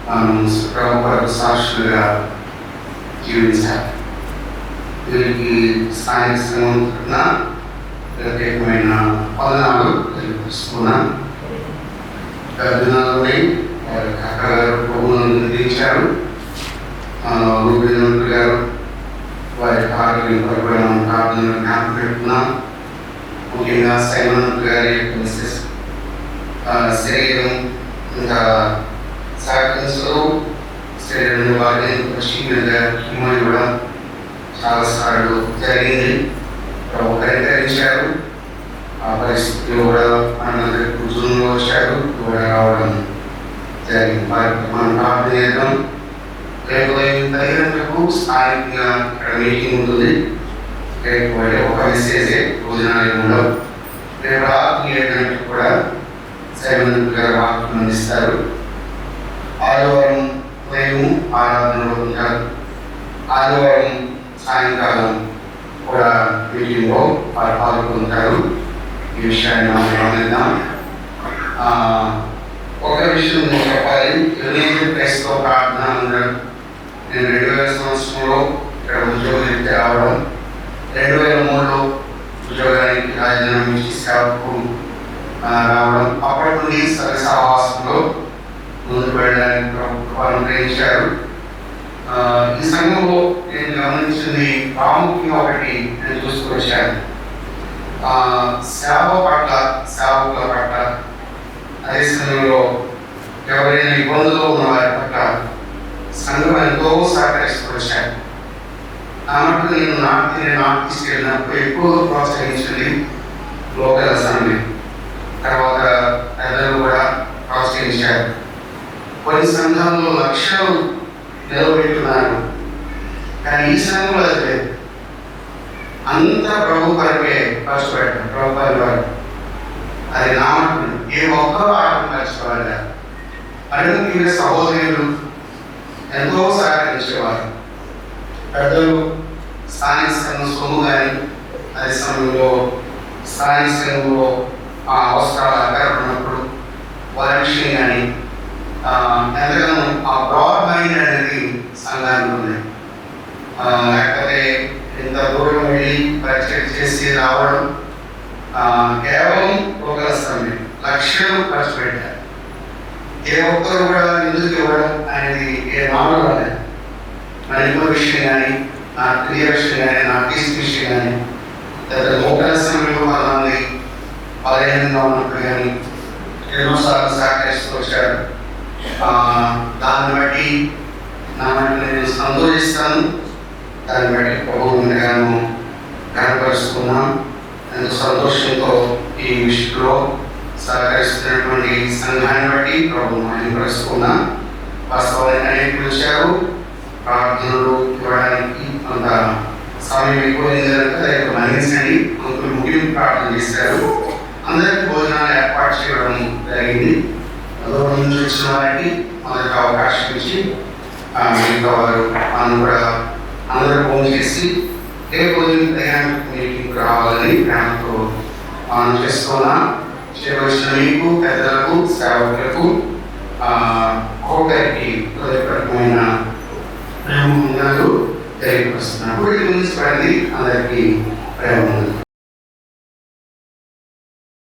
మనం ప్రభు సాక్షులుగా జీవించాలి. వీరికి స్థానిక సంఘం తరఫున ప్రత్యేకమైన పదనాలు తెలియపరుస్తున్నాను. దినాలని వారి అక్కగారు ప్రభువులను నిర్ణయించారు. రూపేంద్ర గారు వారి ఆరోగ్యం పరిపాలన ప్రార్థనలు జ్ఞాపకం పెట్టుకున్నాం. ముఖ్యంగా సైమన్ గారి శరీరం ఇంకా సహకరించడం, శరీరం బాగా హిమని కూడా చాలాసార్లు జరిగింది. ప్రభు కనికరించారు. ఆ పరిస్థితిలో కూడా మన జూన్లో వచ్చారు, కూడా రావడం జరిగింది. మనం ప్రార్థన చేద్దాం. రేపు 5 గంటలకు స్థానికంగా ఇక్కడ మీటింగ్ ఉంటుంది. రేపు ఒక మెసేజే, భోజనాలు ఉండవు. రేపు రాత్రి 7 గంటలకు కూడా సైమన్ గారు వాక్యం అందిస్తారు. ఆదివారం ఉదయం ఆరాధనలో ఉంటారు. ఆదివారం సాయంకాలం కూడా మీటింగ్లో వారు పాల్గొంటారు. ఈ విషయాన్ని మనం గమనిద్దాం. ఒక విషయం నేను చెప్పాలి. క్రైస్తవ ప్రార్థన ఉన్నారు. నేను 2000 సంవత్సరంలో ఇక్కడ ఉద్యోగం రావడం, 2003లో ఉద్యోగానికి రాజీనామా ఇచ్చి సేవకు రావడం, అప్పటి నుండి సహవాసంలో ముందుకు వెళ్ళడానికి ప్రభుత్వం అనుగ్రహించారు. ఈ సంఘంలో నేను గమనించింది ప్రాముఖ్యం ఒకటి నేను చూసుకొచ్చాను. సేవకుల పట్ల అదే సమయంలో ఎవరైనా ఇబ్బందులు ఉన్న వారి పట్ల సంఘం ఎంతో సహకరిస్తూ వచ్చాను. నా మటుకు నేను నాకు తీసుకెళ్ళినప్పుడు ఎక్కువగా ప్రోత్సహించింది లోకల్ అసెంబ్లీ, తర్వాత పెద్దలు కూడా ప్రోత్సహించారు. కొన్ని సంఘాల్లో లక్షలు నిలబెట్టున్నారు, కానీ ఈ సంఘంలో లేదు. అంత అంతా ప్రభు కొరకే ఖర్చు పెట్టారు, ప్రభు వారు అది నామకుడు ఏ ఒక్కరూ ఆటలు మర్చిపోవాలి. అడుగు సహోదరులు ఎంతో సహకరించేవారు. పెద్దలు స్థానిక సంఘం సొమ్ము కానీ అదే సమయంలో స్థానిక సంఘంలో అవసరాలు అక్కడప్పుడు వారి విషయం కానీ ఎంతగానో ఆ బ్రాడ్ మైండ్ అనేది సంఘానికి ఉంది. లేకపోతే ఇంత దూరం వెళ్ళి పరిచయం చేసి రావడం కేవలం ఒక సమయం లక్షలు ఖర్చు పెట్టారు. ఏ ఒక్కరు కూడా ఎందుకు ఇవ్వడం అనేది ఏ మామూలు లేదు. నా ఇంకో విషయం కానీ, నా క్రియ విషయం కానీ, నా టీస్ విషయం కానీ, లేదా లోకల్ సమయంలో వాళ్ళని బలహీనంగా ఉన్నప్పుడు కానీ ఎన్నోసార్లు సహకరిస్తూ వచ్చాడు. దాన్ని బట్టి నా బట్టి నేను సంతోషిస్తాను. దాన్ని బట్టి ప్రభువు ముందుగాను కనపరుచుకున్నాను. ఎంతో సంతోషంతో ఈ విషయంలో సహకరిస్తున్నటువంటి సంఘాన్ని బట్టి ప్రభువు మహిమపరుచుకున్నాను. వాస్తవానికి అనేకులు వచ్చారు, ప్రార్థనలు ఇవ్వడానికి కొంత సమయం ఎక్కువైంది కనుక మరణించండి కొంచెం ముగింపు ప్రార్థన చేశారు. అందరికీ భోజనాలు ఏర్పాటు చేయడం జరిగింది. దూరం నుంచి వచ్చిన వారికి మొదటి అవకాశం ఇచ్చి మిగతా వారు అందరూ ఫోన్ చేసి రేపు మీటింగ్ రావాలని ప్రేమతో మనం చేస్తున్నా. చేయవలసిన మీకు పెద్దలకు సేవకులకు ఒకరికి హృదయపూర్వకమైన ప్రేమ తెలియపరుస్తున్నాను. అందరికీ